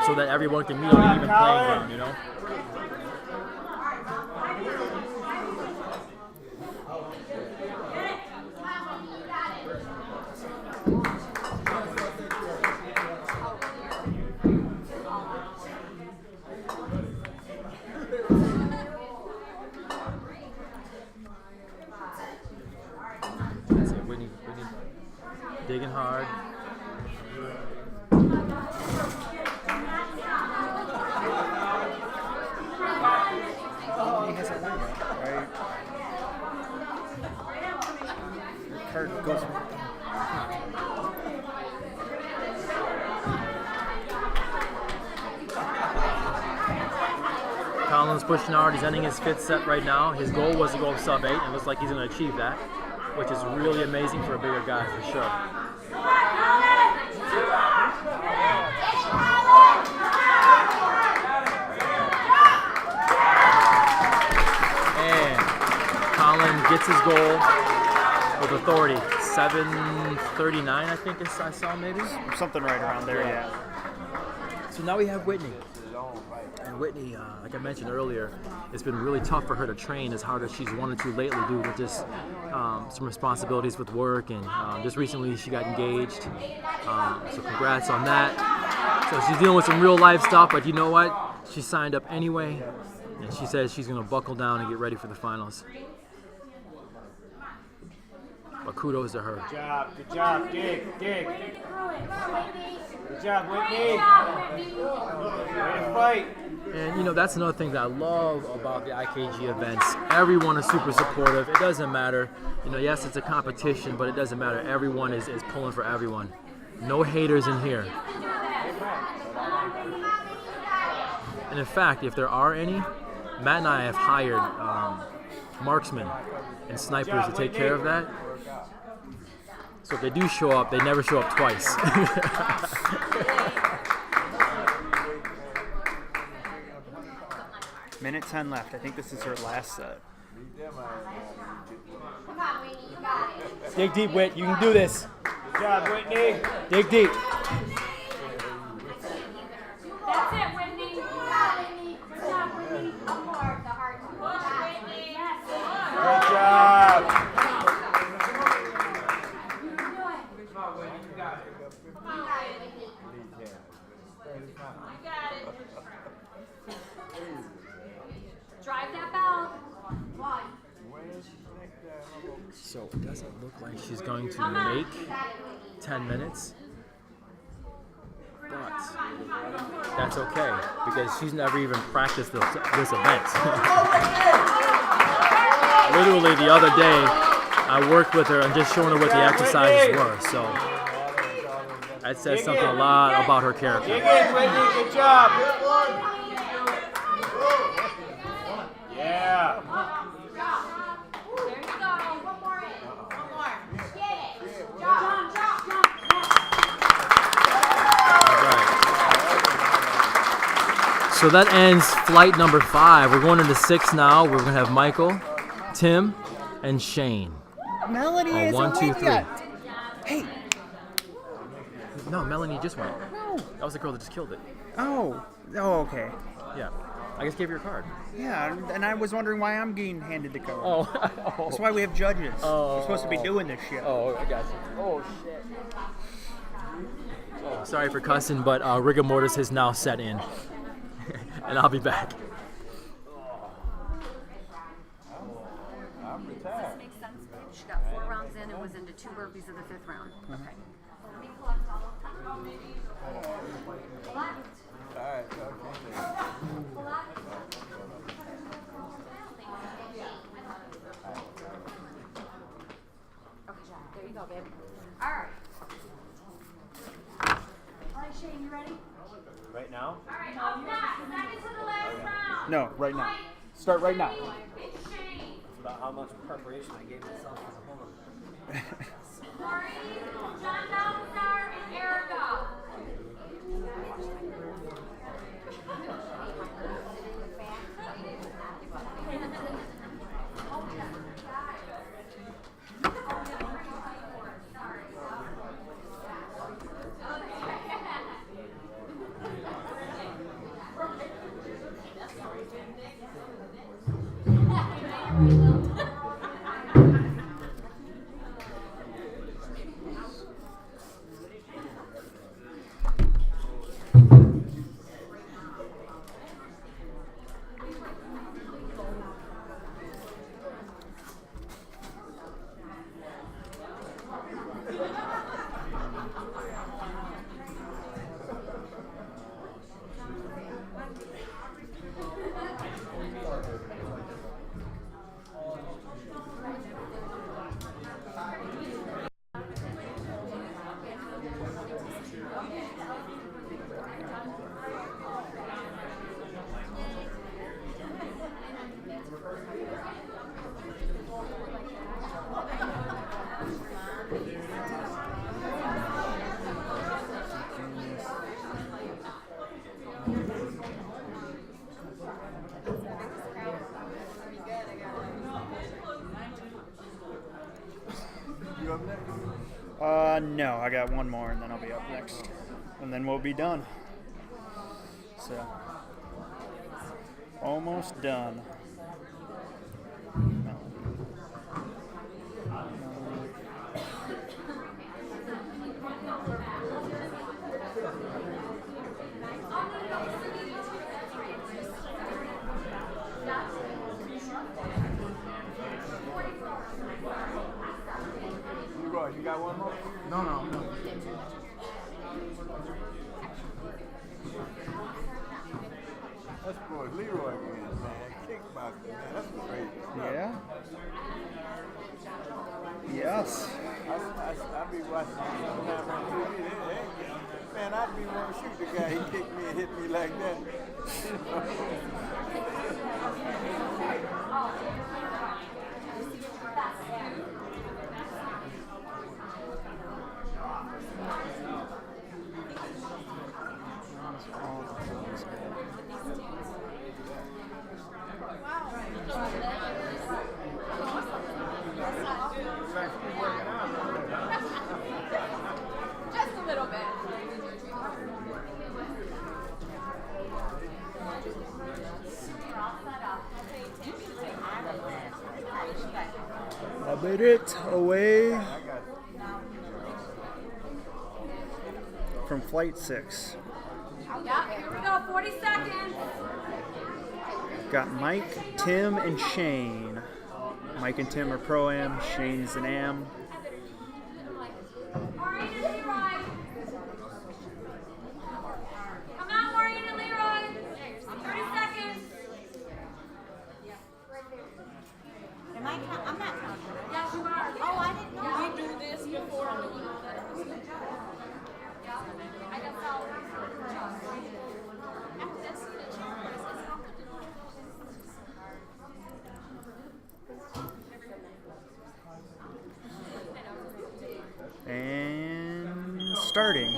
so that everyone can meet on an even playing ground, you know? Digging hard. He has a window, right? Your card goes. Colin's pushing hard. He's ending his 5th set right now. His goal was to go sub 8, and it looks like he's going to achieve that, which is really amazing for a bigger guy for sure. And Colin gets his goal with authority. 7:39, I think I saw maybe. Something right around there, yeah. So now we have Whitney. And Whitney, like I mentioned earlier, it's been really tough for her to train as hard as she's wanted to lately due to just some responsibilities with work, and just recently she got engaged. So congrats on that. So she's dealing with some real life stuff, but you know what? She signed up anyway, and she says she's going to buckle down and get ready for the finals. But kudos to her. Good job, dig. Good job, Whitney. Way to fight. And you know, that's another thing that I love about the IKG events. Everyone is super supportive. It doesn't matter. You know, yes, it's a competition, but it doesn't matter. Everyone is pulling for everyone. No haters in here. And in fact, if there are any, Matt and I have hired marksmen and snipers to take care of that. So if they do show up, they never show up twice. Minute 10 left. I think this is her last set. Come on, Whitney, you got it. Dig deep, Whit. You can do this. Good job, Whitney. Dig deep. That's it, Whitney. You got it, Whitney. Good job, Whitney. One more, the hard one. Push, Whitney. Yes. Good job. You can do it. Come on, Whitney, you got it. Come on, Whitney. You got it. Drive that bell. One. So it doesn't look like she's going to Come on. make You got it, Whitney. 10 minutes. But that's okay, because she's never even practiced this event. Literally the other day, I worked with her and just showing her what the exercises were. So that says something a lot about her character. Dig in, Whitney. Good job. Yeah. There you go. One more in. One more. Get it. Jump, jump, jump. So that ends flight number 5. We're going into 6 now. We're going to have Michael, Tim, and Shane. Melanie Oh, isn't 1, 2, win 3. yet. Hey. No, Melanie just went. No. That was the girl that just killed it. Oh, okay. Yeah. I just gave you your card. Yeah, and I was wondering why I'm getting handed the card. Oh. That's why we have judges. Oh. We're supposed to be doing this shit. Oh, I got you. Oh, shit. Oh, sorry for cussing, but rigor mortis has now set in. And I'll be back. Does this make sense, babe? She got 4 rounds in and was into 2 burpees of the 5th round. Okay. Let me collect all of them. Collect. Okay, there you go, babe. All right. All right, Shane, you ready? Right now? All right, up next. Second to the last round. No, right now. Start right now. It's Shane. About how much preparation I gave myself as a homework. Maureen, John Balthazar, and Erica. No, I got one more and then I'll be up next. And then we'll be done. So, almost done. Leroy, you got one more? No. That's boy Leroy again, man. Kickboxing, man. That's crazy. Yeah? Yes. I be watching him sometimes on TV. Man, I'd be wanting to shoot the guy. He kicked me and hit me like that. Just a little bit. A minute away from flight 6. Yeah, here we go. 40 seconds. Got Mike, Tim, and Shane. Mike and Tim are Pro-Am, Shane's an Am. Maureen and Leroy. Come on, Maureen and Leroy. 30 seconds. Am I? I'm not counting. Yes, you are. Oh, I didn't know. We do this before doing all that. I guess I'll. After this, And starting.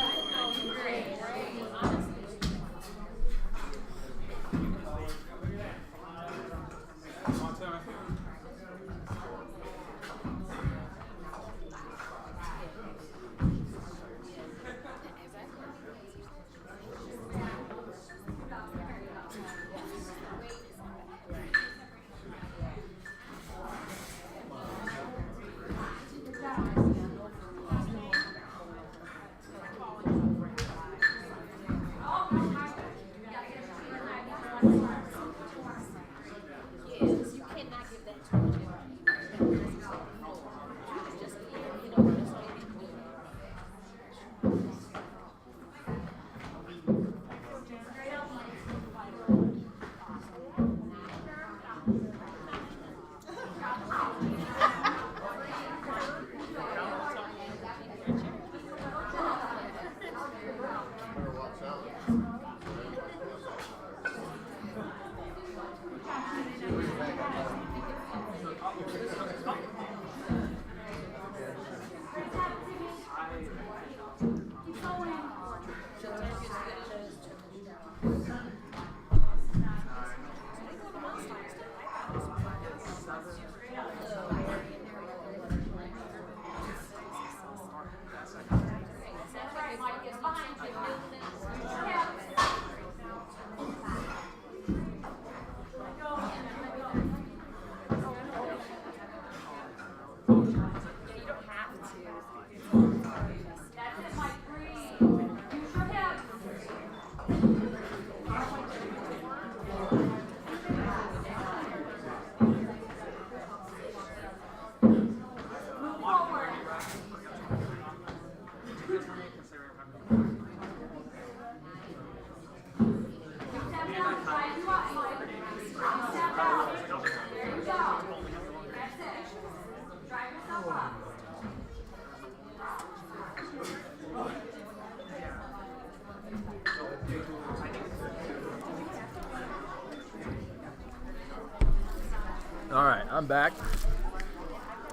All right, I'm back.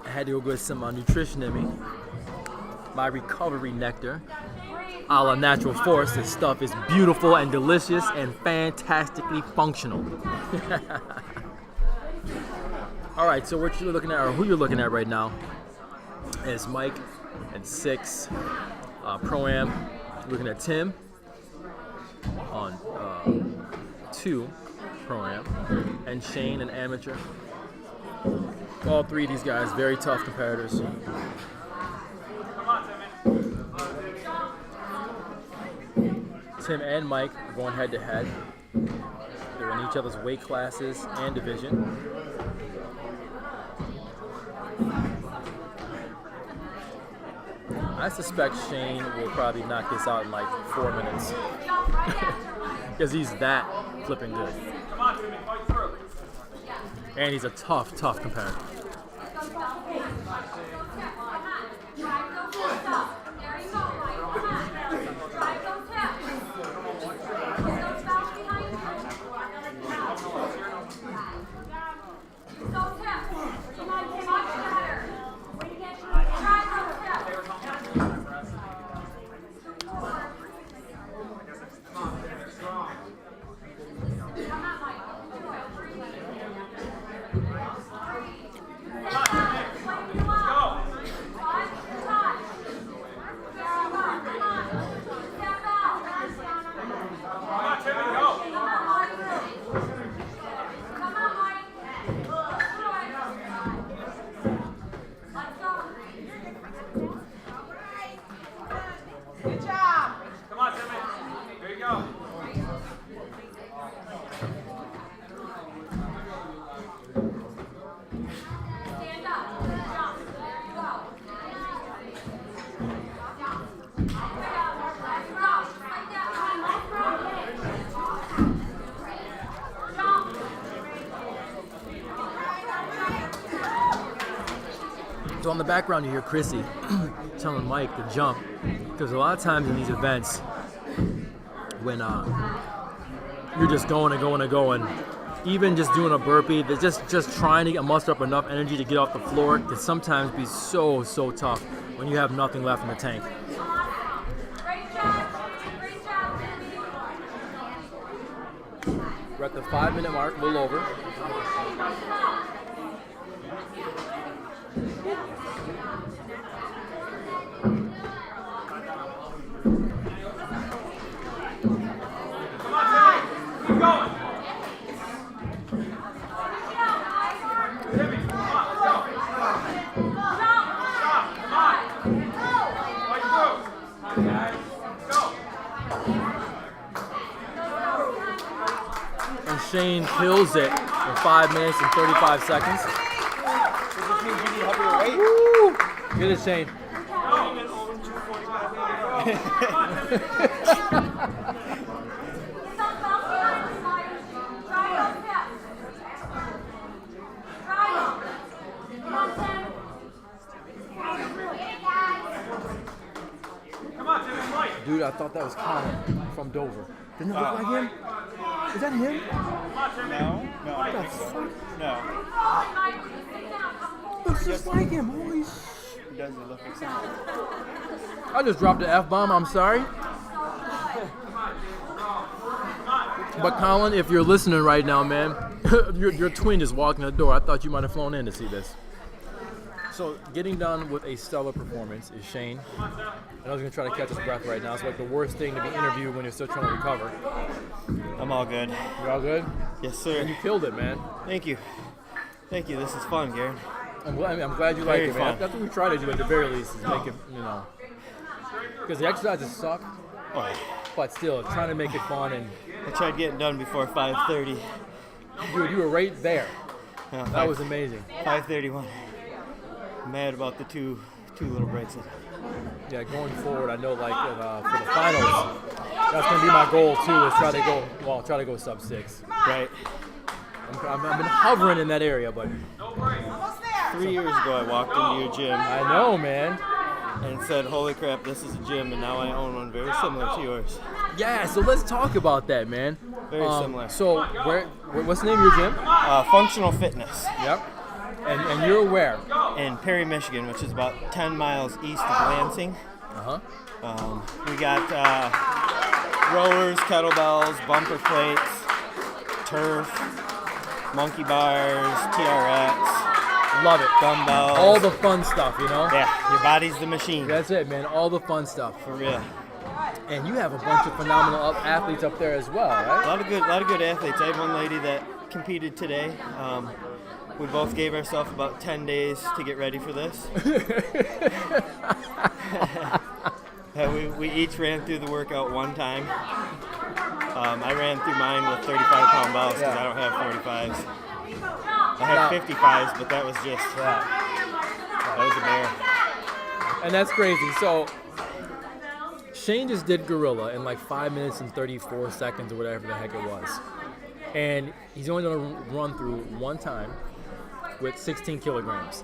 I had to go get some nutrition in me. My recovery nectar, a la Natural Force. This stuff is beautiful and delicious and fantastically functional. All right, so what you're looking at, or who you're looking at right now, And it's Mike and 6 Pro-Am. Looking at Tim on 2 Pro-Am. And Shane, an amateur. All 3 of these guys, very tough competitors. Tim and Mike are going head to head. They're in each other's weight classes and division. I suspect Shane will probably knock this out in like 4 minutes. Because he's that flipping good. And he's a tough competitor. Good job. Come on, Timmy. There you go. Stand up. Jump. There you go. So in the background you hear Chrissy telling Mike to jump, because a lot of times in these events when you're just going and going and going, even just doing a burpee, they're just trying to muster up enough energy to get off the floor can sometimes be so tough when you have nothing left in the tank. Great job. Great job. We're at the 5-minute mark, a little over. Keep going. Timmy, come on, let's go. Stop, come on. Fight through. Go. And Shane kills it in 5 minutes and 35 seconds. Does this mean you need heavier weight? Woo! Get it, Shane. Come on, Timmy, fight. Dude, I thought that was Colin from Dover. Didn't it look like him? Is that him? Come on, Timmy. No, I don't think so. No. Looks just like him. Holy sh! He doesn't look exactly. I just dropped the F-bomb, I'm sorry. But Colin, if you're listening right now, man, your twin just walked in the door. I thought you might have flown in to see this. So getting done with a stellar performance is Shane. And I was going to try to catch his breath right now. It's like the worst thing to be interviewed when you're still trying to recover. I'm all good. You're all good? Yes, sir. And you killed it, man. Thank you. Thank you. This is fun, Garen. I'm glad you like Very it, man. fun. That's what we try to do at the very least, is make it, because the exercises suck, but still, trying to make it fun. And I tried getting done before 5:30. dude, you were right there. Yeah, That was amazing. 5:31. Mad about the two little breaks. Yeah, going forward, I know like for the finals, that's gonna be my goal too. Is try to go sub 6. Right. I've been hovering in that area, but 3 years ago, I walked into your gym I know, man. and said, "Holy crap, this is a gym," and now I own one very similar to yours. Yeah, so let's talk about that, man. Very similar. So, what's the name of your gym? Functional Fitness Yep. And you're where? in Perry, Michigan, which is about 10 miles east of Lansing. We got rowers, kettlebells, bumper plates, turf, monkey bars, TRX, Love it. dumbbells. All the fun stuff, you know? Yeah, your body's the machine. That's it, man. All the fun stuff. For real. And you have a bunch of phenomenal athletes up there as well, A right? lot of good athletes. I have one lady that competed today. We both gave ourselves about 10 days to get ready for this. We each ran through the workout one time. I ran through mine with 35-pound balls because I don't have 45s. I have 55s, but that was just that was a bear. And that's crazy. So Shane just did Gorrila in like 5 minutes and 34 seconds or whatever the heck it was. And he's only going to run through one time with 16 kilograms.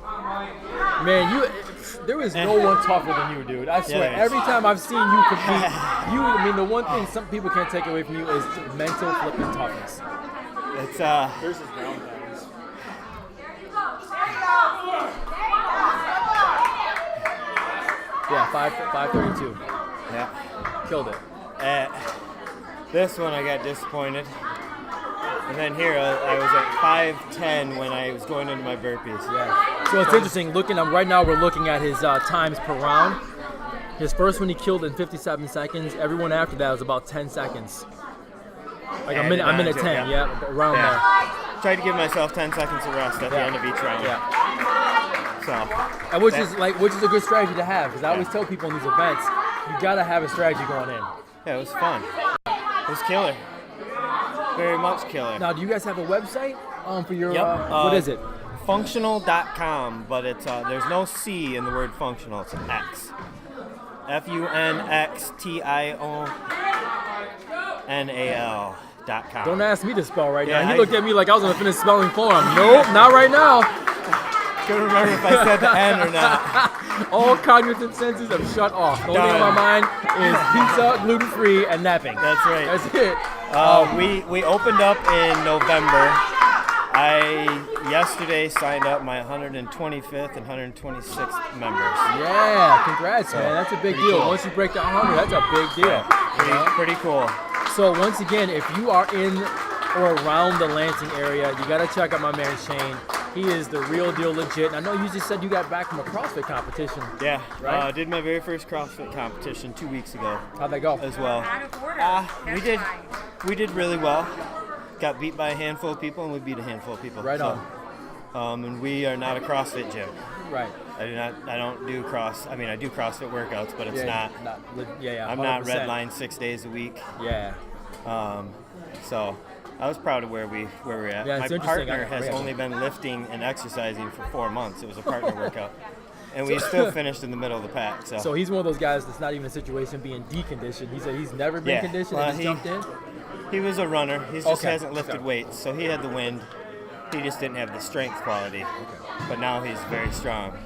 Man, there is no one tougher than you, dude. I swear, every time I've seen you compete, the one thing some people can't take away from you is mental flipping toughness. It's There's his ground pounds. Yeah, 532. yeah. Killed it. This one I got disappointed. And then here I was at 5:10 when I was going into my burpees. Yeah. So it's interesting. Right now we're looking at his times per round. His first one he killed in 57 seconds. Everyone after that was about 10 seconds. Like a minute 10. Yeah, around there. Tried to give myself 10 seconds of rest at the end of each round. Yeah. So. And which is a good strategy to have, because I always tell people in these events, you gotta have a strategy going in. Yeah, it was fun. It was killer. Very much killer. Now, do you guys have a website for your? Yep. What is it? Functional.com, but it's there's no C in the word functional. It's an X. FUNXTIONAL.com. Don't ask me to spell right Yeah, now. He looked at me like I was gonna finish spelling for him. Nope, not right now. Couldn't remember if I said the N or not. All cognitive senses have shut off. The only thing on my mind is pizza, gluten-free, and napping. That's right. That's it. We opened up in November. I yesterday signed up my 125th and 126th members. Yeah, congrats, man. That's a big deal. Cool. Once you break the 100, that's a big deal. Pretty cool. So once again, if you are in or around the Lansing area, you gotta check out my man Shane. He is the real deal, legit. And I know you just said you got back from a CrossFit competition. Yeah, right? Did my very first CrossFit competition 2 weeks ago. How'd that go? As well. We did really well. Got beat by a handful of people, and we beat a handful of people. Right on. And we are not a CrossFit gym. Right. I don't do I do CrossFit workouts, but it's not. I'm not 100%. redline 6 days a week. Yeah. So I was proud of where we're at. Yeah, My it's interesting. partner has only been lifting and exercising for 4 months. It was a partner workout. And we still finished in the middle of the pack. So he's one of those guys that's not even in a situation being deconditioned. He said he's never been conditioned and just jumped in. He was a runner. He just hasn't lifted weights. So he had the wind. He just didn't have the strength quality. But now he's very strong.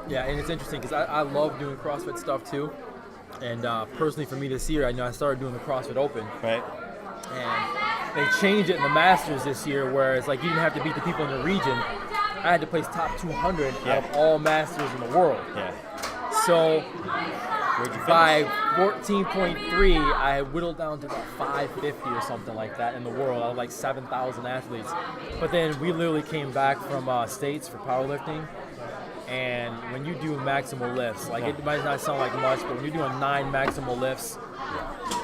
Yeah, and it's interesting because I love doing CrossFit stuff too. And personally for me this year, I started doing the CrossFit Open. Right. And they changed it in the Masters this year, where it's like you didn't have to beat the people in the region. I had to place top 200 out of all Masters in the world. Yeah. So Where'd you by 14.3, I had whittled down to about 550 or something like that in the world out of like 7,000 athletes. But then we literally came back from States for powerlifting. And when you do maximal lifts, like it might not sound like much, but when you're doing 9 maximal lifts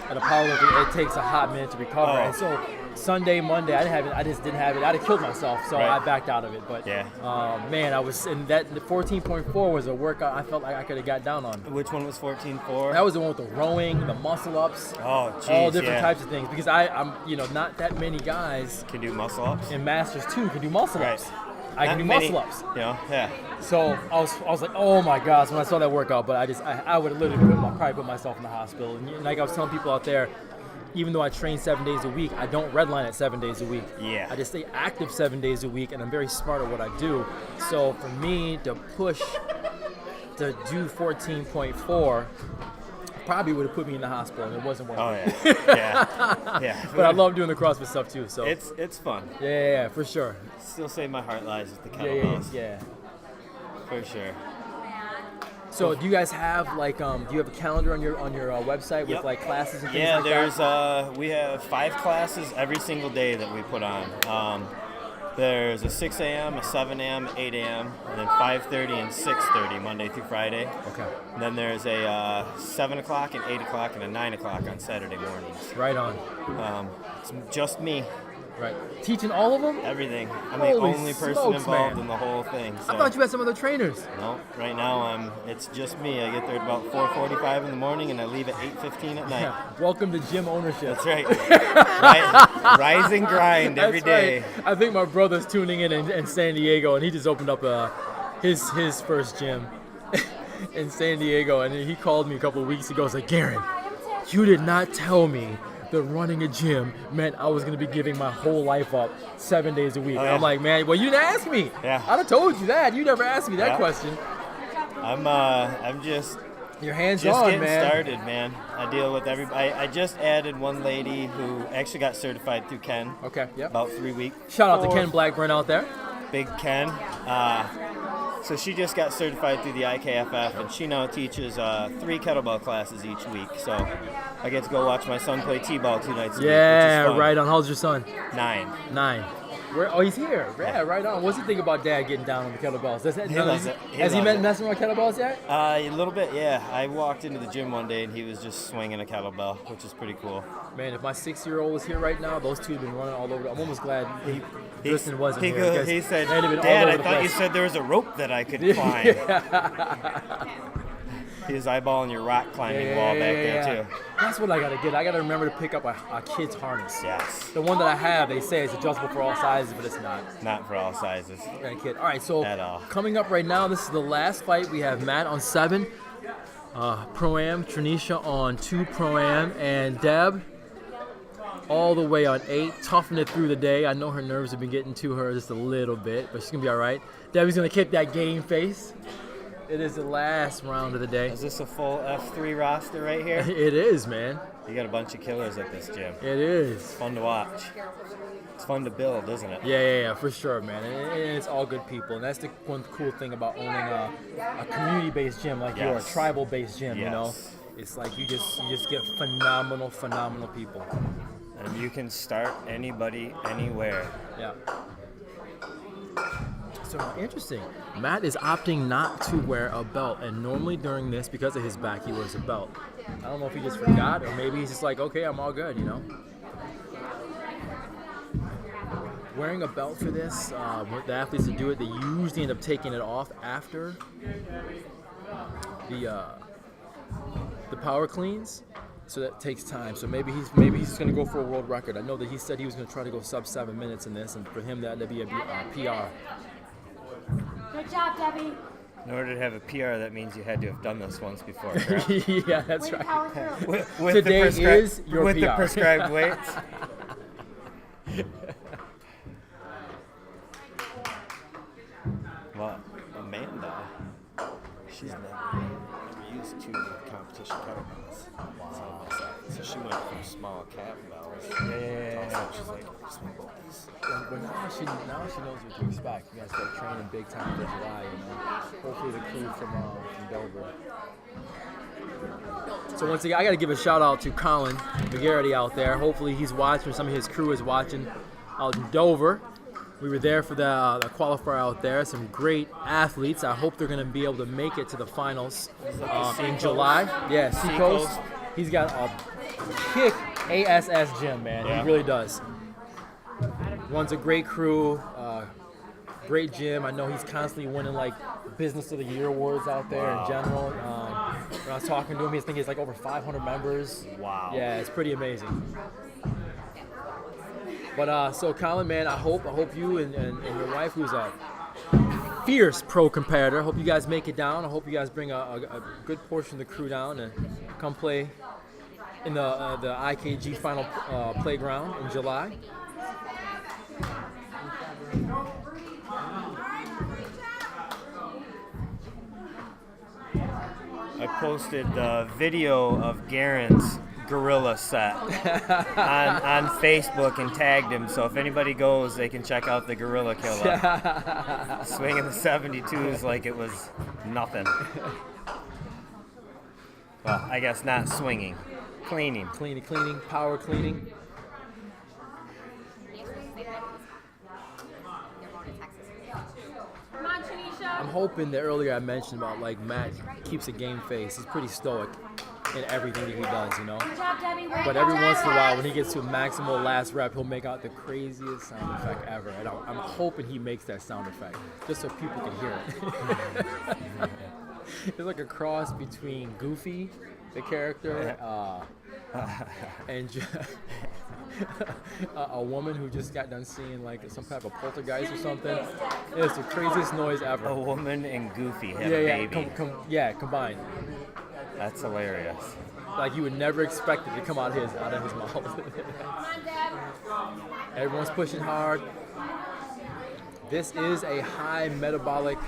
at a powerlifting, it takes a hot minute to recover. Oh. And so Sunday, Monday, I just didn't have it. I'd have killed myself, so I backed out of it. But man, I was in that. The 14.4 was a workout I felt like I could have got down on. Which one was 14.4? That was the one with the rowing, the muscle ups, all different types of things. Because I'm not that many guys can do muscle ups. In Masters 2 can do muscle ups. I can do muscle ups. Yeah. So I was like, oh my gosh, when I saw that workout, but I would have literally probably put myself in the hospital. And like I was telling people out there, even though I train 7 days a week, I don't redline at 7 days a week. Yeah. I just stay active 7 days a week, and I'm very smart at what I do. So for me to push to do 14.4 probably would have put me in the hospital, and it wasn't worth it. Yeah. But I love doing the CrossFit stuff too. So it's fun. Yeah, for sure. Still say my heart lies with the kettlebells. Yeah. For sure. So do you guys have do you have a calendar on your website with like classes and things like that? We have 5 classes every single day that we put on. There's a 6 a.m., a 7 a.m., 8 a.m., and then 5:30 and 6:30 Monday through Friday. Okay. And then there's a 7 o'clock and 8 o'clock and a 9 o'clock on Saturday mornings. Right on. It's just me. Right. Teaching all of them? Everything. I'm Holy the only person smokes, involved man. in the whole thing. So. I thought you had some other trainers. No, right now it's just me. I get there at about 4:45 in the morning and I leave at 8:15 at night. Yeah. Welcome to gym ownership. That's right. Rise and grind every day. Right. I think my brother's tuning in San Diego, and he just opened up his first gym in San Diego, and he called me a couple of weeks ago. He's like, Garen, you did not tell me that running a gym meant I was going to be giving my whole life up 7 days a week. Oh, And yeah. I'm like, man, well, you didn't ask me. Yeah. I'd have told you that. You never asked me that Yeah. question. I'm just Your hands just on, getting man. started, man. I deal with everybody. I just added one lady who actually got certified through Ken. Okay, yep. About 3 weeks. Shout out to Ken Blackburn out there. Big Ken. So she just got certified through the IKFF, and she now teaches 3 kettlebell classes each week. So I get to go watch my son play t-ball 2 nights a week, which is Yeah, fun. right on. How's your son? 9. 9. Oh, he's here. Yeah, right on. What's he think about Dad getting down on the kettlebells? He loves it. Has he loves been it. messing with kettlebells yet? A little bit, yeah. I walked into the gym one day and he was just swinging a kettlebell, which is pretty cool. Man, if my 6-year-old was here right now, those two have been running all over. I'm almost glad Tristan wasn't he here. goes- because he said, they'd have been all Dad, over I the thought you place." said there was a rope that I could climb. He was eyeballing your rock climbing wall back there, too. That's what I gotta get. I gotta remember to pick up a kid's harness. Yes. The one that I have, they say it's adjustable for all sizes, but it's not. Not for all sizes. Got a kid. All right, so At all. coming up right now, this is the last fight. We have Matt on 7, Pro-Am, Tranisha on 2 Pro-Am, and Deb all the way on 8, toughing it through the day. I know her nerves have been getting to her just a little bit, but she's gonna be all right. Debbie's gonna kick that game face. It is the last round of the day. Is this a full F3 roster right here? It is, man. You got a bunch of killers at this gym. It is. It's fun to watch. It's fun to build, isn't it? Yeah, for sure, man. And it's all good people, and that's the one cool thing about owning a community-based gym like yours, Yes. a tribal-based gym. You know, Yes. it's like you just get phenomenal people. And you can start anybody, anywhere. Yeah. So interesting. Matt is opting not to wear a belt, and normally during this, because of his back, he wears a belt. I don't know if he just forgot, or maybe he's just like, okay, I'm all good, you know. Wearing a belt for this, the athletes that do it, they usually end up taking it off after the power cleans. So that takes time. So maybe he's just gonna go for a world record. I know that he said he was gonna try to go sub 7 minutes in this, and for him that'd be a PR. Good job, Debbie. In order to have a PR, that means you had to have done this once before, correct? Yeah, that's Way to right. power through. With Today the is your with the PR. prescribed weights. Well, Amanda, she's never used 2 competition kettlebells. So she went from small kettlebells. Yeah. She's like, swing both these. But now she knows what to expect. You gotta start training big time for July, you know. Hopefully the crew from Dover. So once again, I gotta give a shout out to Colin McGarity out there. Hopefully he's watching, some of his crew is watching out in Dover. We were there for the qualifier out there. Some great athletes. I hope they're gonna be able to make it to the finals in July. Yeah, Seacoast. He's got a kick ASS gym, man. Yeah. He really does. Runs a great crew, great gym. I know he's constantly winning like Business of the Year awards out there in general. When I was talking to him, I think he's like over 500 members. Wow. Yeah, it's pretty amazing. But so Colin, man, I hope you and your wife, who's a fierce pro competitor, I hope you guys make it down. I hope you guys bring a good portion of the crew down and come play in the IKG final playground in July. I posted the video of Garen's Gorrila set on Facebook and tagged him. So if anybody goes, they can check out the Gorrila killer. Swinging the 72s like it was nothing. Well, I guess not swinging. Cleaning. Power cleaning. I'm hoping that earlier I mentioned about like Matt keeps a game face. He's pretty stoic in everything that he does, you know. But every once in a while, when he gets to a maximal last rep, he'll make out the craziest sound effect ever. And I'm hoping he makes that sound effect just so people can hear it. It's like a cross between Goofy, the character, and a woman who just got done seeing like some type of poltergeist or something. It's the craziest noise ever. A woman and Goofy have a baby. Combined. That's hilarious. Like you would never expect it to come out of his mouth. Everyone's pushing hard. This is a high metabolic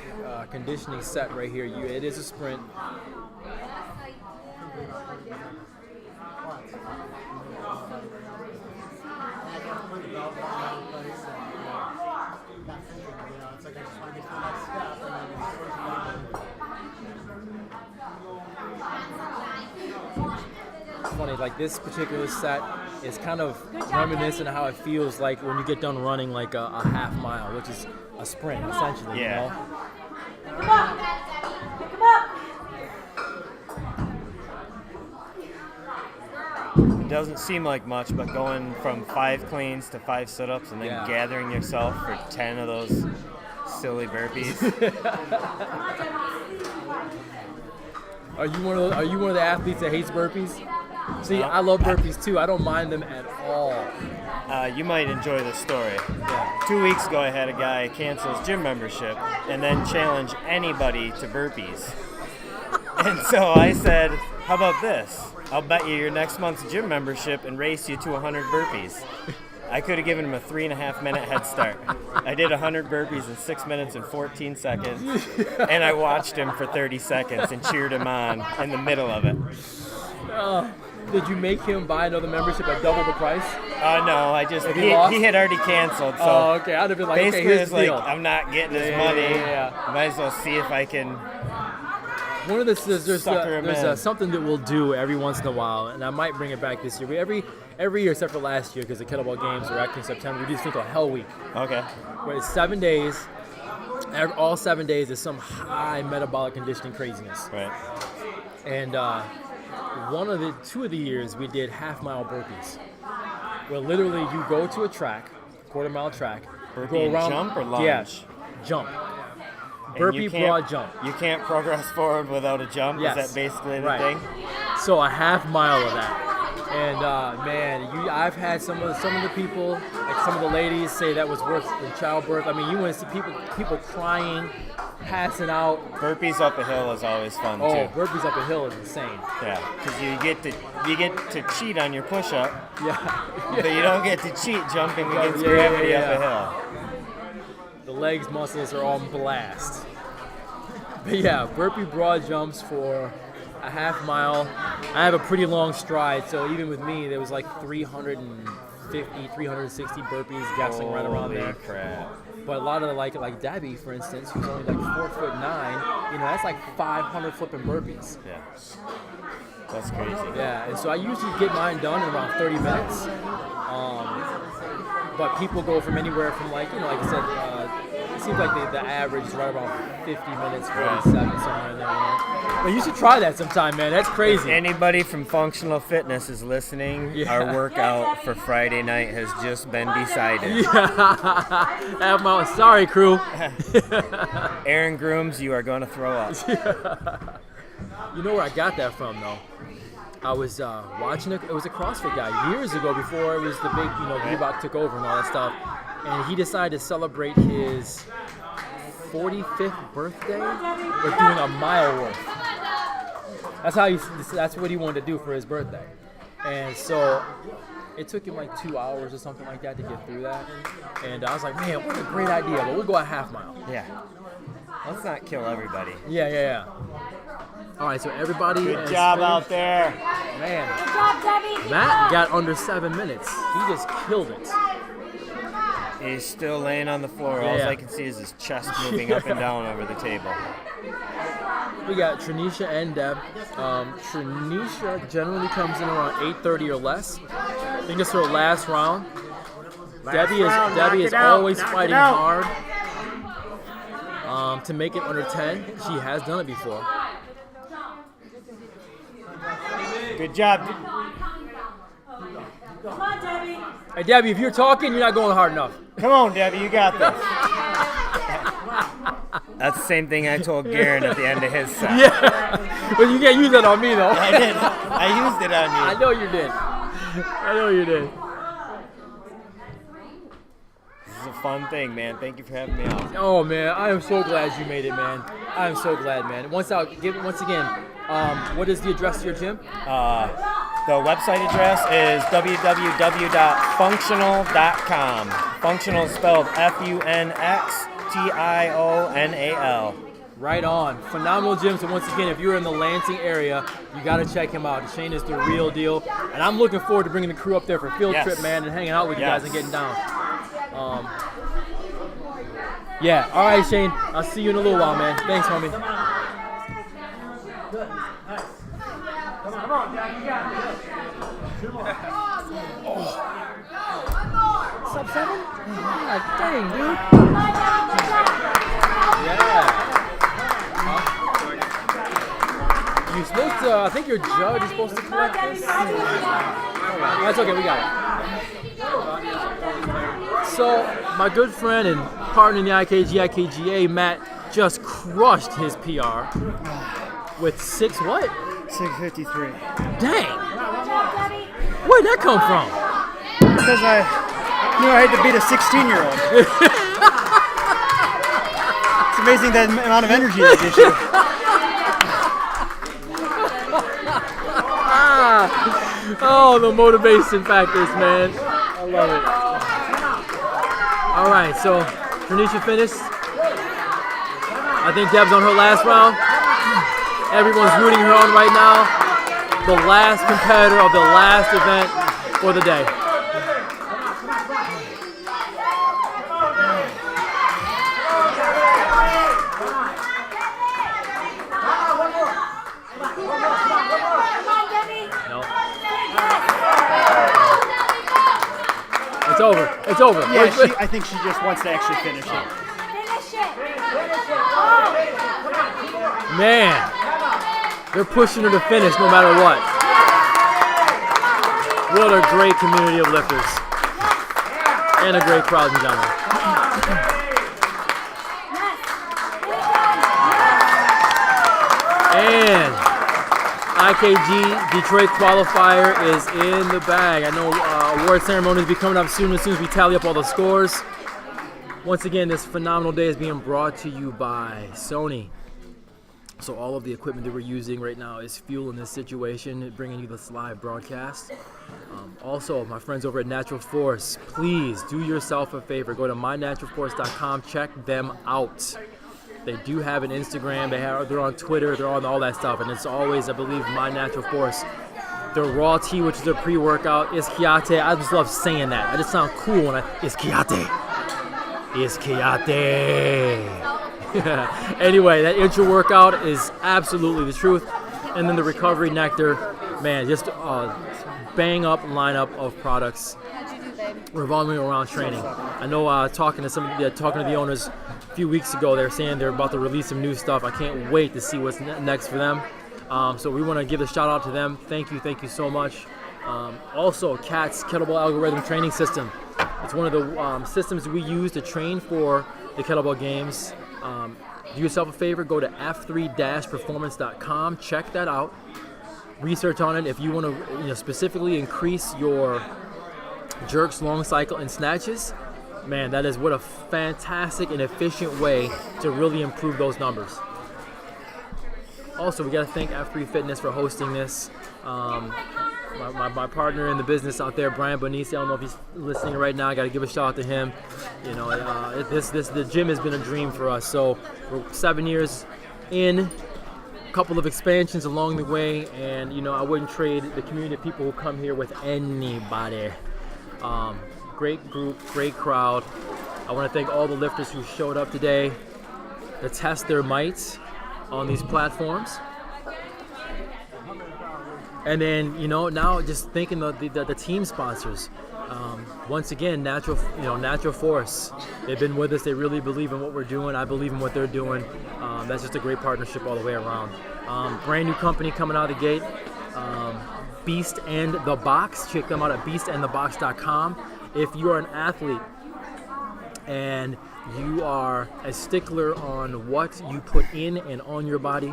conditioning set right here. It is a sprint. It's funny, like this particular set is kind of reminiscent of how it feels like when you get done running like a half mile, which is a sprint essentially. Yeah. You know? Pick him up, Daddy. Pick him up. It doesn't seem like much, but going from 5 cleans to 5 sit-ups and then gathering yourself for 10 of those silly burpees. Are you one of the athletes that hates burpees? See, I love burpees too. I don't mind them at all. You might enjoy this story. Yeah. 2 weeks ago, I had a guy cancel his gym membership and then challenge anybody to burpees. And so I said, how about this? I'll bet you your next month's gym membership and race you to 100 burpees. I could have given him a 3.5 minute head start. I did 100 burpees in 6 minutes and 14 seconds, and I watched him for 30 seconds and cheered him on in the middle of it. Did you make him buy another membership at double the price? No, I just he had already canceled. So okay, I'd have been like, basically, okay, here's it's the like deal. I'm not getting his money. Might as well see if I can. One of the there's something that we'll do every once in a while, and I might bring it back this year. Every year except for last year, because the kettlebell games are actually in September, we do this thing called Hell Week. Okay. Where it's 7 days. All 7 days is some high metabolic conditioning craziness. Right. And 2 of the years we did half-mile burpees, where literally you go to a track, quarter-mile track, Burpee go around, jump or lunge? Yeah, jump. Burpee, broad jump. You can't progress forward without a jump? Yes. Is that basically the Right. thing? So a half mile of that. And man, I've had some of the people, like some of the ladies, say that was worse than childbirth. I mean, you want to see people crying, passing out. Burpees up a hill is always fun too. Oh, burpees up a hill is insane. Yeah, because you get to cheat on your push-up. Yeah. But you don't get to cheat jumping against gravity up a hill. The legs muscles are on blast. But yeah, burpee broad jumps for a half mile. I have a pretty long stride, so even with me, there was like 350, 360 burpees, guessing right around there. Holy crap. But a lot of like Debbie, for instance, who's only like 4'9", that's like 500 flipping burpees. Yeah. That's crazy. Yeah, and so I usually get mine done in around 30 minutes. But people go from anywhere from like I said, it seems like the average is right around 50 minutes, 47, somewhere in there. But you should try that sometime, man. That's crazy. If anybody from Functional Fitness is listening, our workout for Friday night has just been decided. Yeah. Sorry, crew. Aaron Grooms, you are going to throw up. You know where I got that from, though? I was watching it was a CrossFit guy years ago before it was the big, Reebok took over and all that stuff. And he decided to celebrate his 45th birthday with doing a mile worth. That's what he wanted to do for his birthday. And so it took him like 2 hours or something like that to get through that. And I was like, man, what a great idea, but we'll go a half mile. Yeah. Let's not kill everybody. Yeah. All right, so everybody. Good job out there. Man. Good job, Debbie. Matt got under 7 minutes. He just killed it. He's still laying on the floor. All I can see is his chest moving up and down over the table. We got Trinisha and Deb. Trinisha generally comes in around 8:30 or less. I think it's her last round. Debbie is always fighting hard. to make it under 10. She has done it before. Good job. Come on, Debbie. Hey, Debbie, if you're talking, you're not going hard enough. Come on, Debbie, you got this. That's the same thing I told Garen at the end of his set. Yeah, but you can't use that on me, though. I did. I used it on you. I know you did. I know you did. This is a fun thing, man. Thank you for having me on. Oh, man, I am so glad you made it, man. I am so glad, man. Once again, what is the address to your gym? The website address is www.functional.com. Functional is spelled Functional. Right on. Phenomenal gym. So once again, if you're in the Lansing area, you got to check him out. Shane is the real deal. And I'm looking forward to bringing the crew up there for a field trip, man, and hanging out with you guys and getting down. Yeah. All right, Shane. I'll see you in a little while, man. Thanks, homie. Come on, Dad, you got this. Sub 7? God dang, dude. Yeah. You're supposed to, I think your judge is supposed to collect this. That's okay, we got it. So, my good friend and partner in the IKGA, Matt, just crushed his PR with 6 what? 6:53. Dang! Where'd that come from? Because I knew I had to beat a 16-year-old. It's amazing the amount of energy that gives you. Oh, the motivation factors, man. I love it. All right, so Tanisha finished. I think Deb's on her last round. Everyone's rooting her on right now. The last competitor of the last event for the day. No. It's over. It's over. Yeah, I think she just wants to actually finish it. Man. They're pushing her to finish no matter what. What a great community of lifters. And a great crowd in general. And IKG Detroit Qualifier is in the bag. I know award ceremony will be coming up soon as we tally up all the scores. Once again, this phenomenal day is being brought to you by Sony. So all of the equipment that we're using right now is fueling this situation, bringing you this live broadcast. Also, my friends over at Natural Force, please do yourself a favor. Go to mynaturalforce.com. Check them out. They do have an Instagram. They're on Twitter. They're on all that stuff. And it's always, I believe, My Natural Force. Their raw tea, which is their pre-workout, Iskiate. I just love saying that. I just sound cool when Iskiate. Iskiate. Anyway, that intro workout is absolutely the truth. And then the recovery nectar, man, just bang up lineup of products revolving around training. I know talking to the owners a few weeks ago, they were saying they're about to release some new stuff. I can't wait to see what's next for them. So we want to give a shout out to them. Thank you so much. Also, CAT's Kettlebell Algorithm Training System. It's one of the systems we use to train for the kettlebell games. Do yourself a favor, go to f3-performance.com, check that out, research on it. If you want to specifically increase your jerks, long cycle, and snatches, man, that is what a fantastic and efficient way to really improve those numbers. Also, we got to thank F3 Fitness for hosting this. My partner in the business out there, Brian Bonici, I don't know if he's listening right now. I got to give a shout out to him. You know, the gym has been a dream for us. So we're 7 years in, a couple of expansions along the way, and I wouldn't trade the community of people who come here with anybody. Great group, great crowd. I want to thank all the lifters who showed up today to test their might on these platforms. And then, now just thinking of the team sponsors. Once again, Natural Force. They've been with us. They really believe in what we're doing. I believe in what they're doing. That's just a great partnership all the way around. Brand new company coming out of the gate. Beast and the Box. Check them out at beastandthebox.com. If you are an athlete and you are a stickler on what you put in and on your body,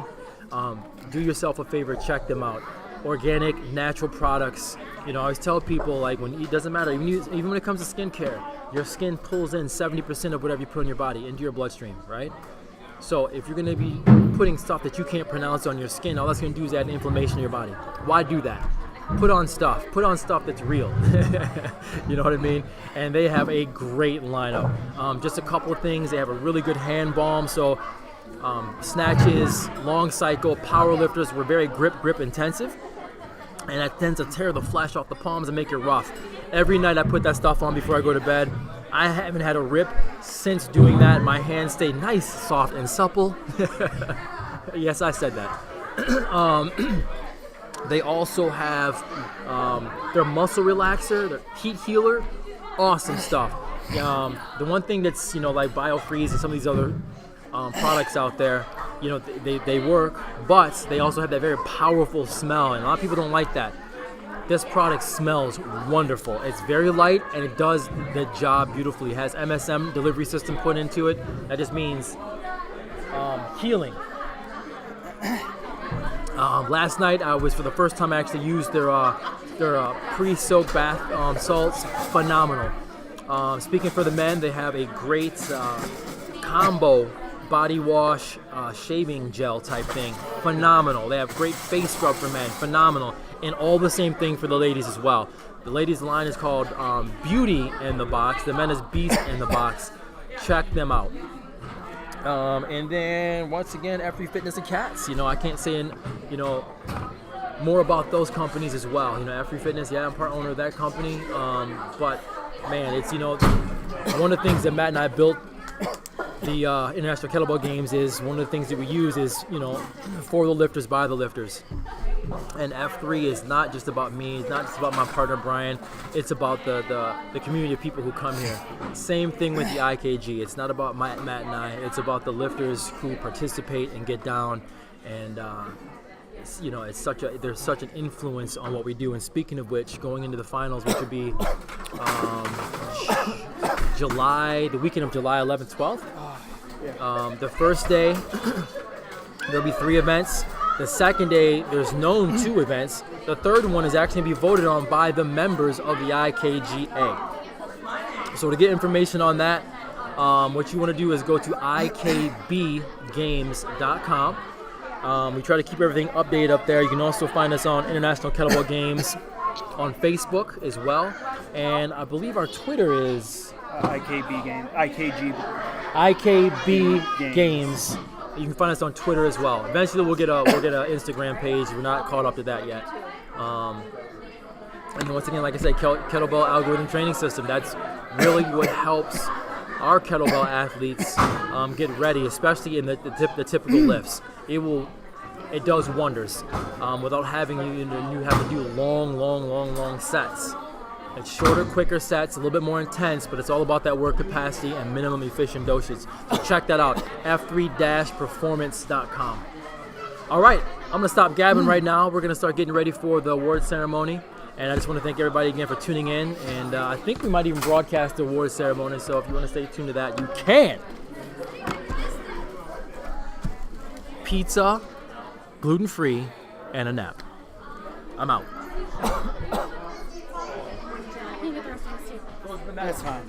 do yourself a favor, check them out. Organic, natural products. I always tell people, like, it doesn't matter, even when it comes to skincare, your skin pulls in 70% of whatever you put in your body into your bloodstream, right? So if you're going to be putting stuff that you can't pronounce on your skin, all that's going to do is add inflammation to your body. Why do that? Put on stuff that's real. You know what I mean? And they have a great lineup. Just a couple of things. They have a really good hand balm. So snatches, long cycle, power lifters were very grip intensive. And that tends to tear the flesh off the palms and make it rough. Every night I put that stuff on before I go to bed. I haven't had a rip since doing that. My hands stay nice, soft, and supple. Yes, I said that. They also have their muscle relaxer, their heat healer, awesome stuff. The one thing that's, like BioFreeze and some of these other products out there, they work, but they also have that very powerful smell, and a lot of people don't like that. This product smells wonderful. It's very light, and it does the job beautifully. It has MSM delivery system put into it. That just means healing. Last night I was, for the first time, I actually used their pre-soak bath salts. Phenomenal. Speaking for the men, they have a great combo body wash shaving gel type thing. Phenomenal. They have great face scrub for men. Phenomenal. And all the same thing for the ladies as well. The ladies line is called Beauty in the Box. The men is Beast in the Box. Check them out. And then once again, F3 Fitness and Cats. I can't say more about those companies as well. F3 Fitness, yeah, I'm part owner of that company. But man, it's one of the things that Matt and I built the International Kettlebell Games is one of the things that we use is for the lifters, by the lifters. And F3 is not just about me, it's not just about my partner Brian, it's about the community of people who come here. Same thing with the IKG. It's not about Matt and I, it's about the lifters who participate and get down, and there's such an influence on what we do. And speaking of which, going into the finals, which would be the weekend of July 11th, 12th. The first day, there'll be 3 events. The second day, there's known 2 events. The third one is actually going to be voted on by the members of the IKGA. So to get information on that, what you want to do is go to ikbgames.com. We try to keep everything updated up there. You can also find us on International Kettlebell Games on Facebook as well. And I believe our Twitter is IKB Games. You can find us on Twitter as well. Eventually, we'll get a Instagram page. We're not caught up to that yet. And once again, like I said, Kettlebell Algorithm Training System. That's really what helps our kettlebell athletes get ready, especially in the typical lifts. It does wonders without having you have to do long sets. It's shorter, quicker sets, a little bit more intense, but it's all about that work capacity and minimum efficient dosage. So check that out, f3-performance.com. All right, I'm going to stop gabbing right now. We're going to start getting ready for the award ceremony. And I just want to thank everybody again for tuning in. And I think we might even broadcast the award ceremony, so if you want to stay tuned to that, you can. Pizza, gluten-free, and a nap. I'm out. That's fine.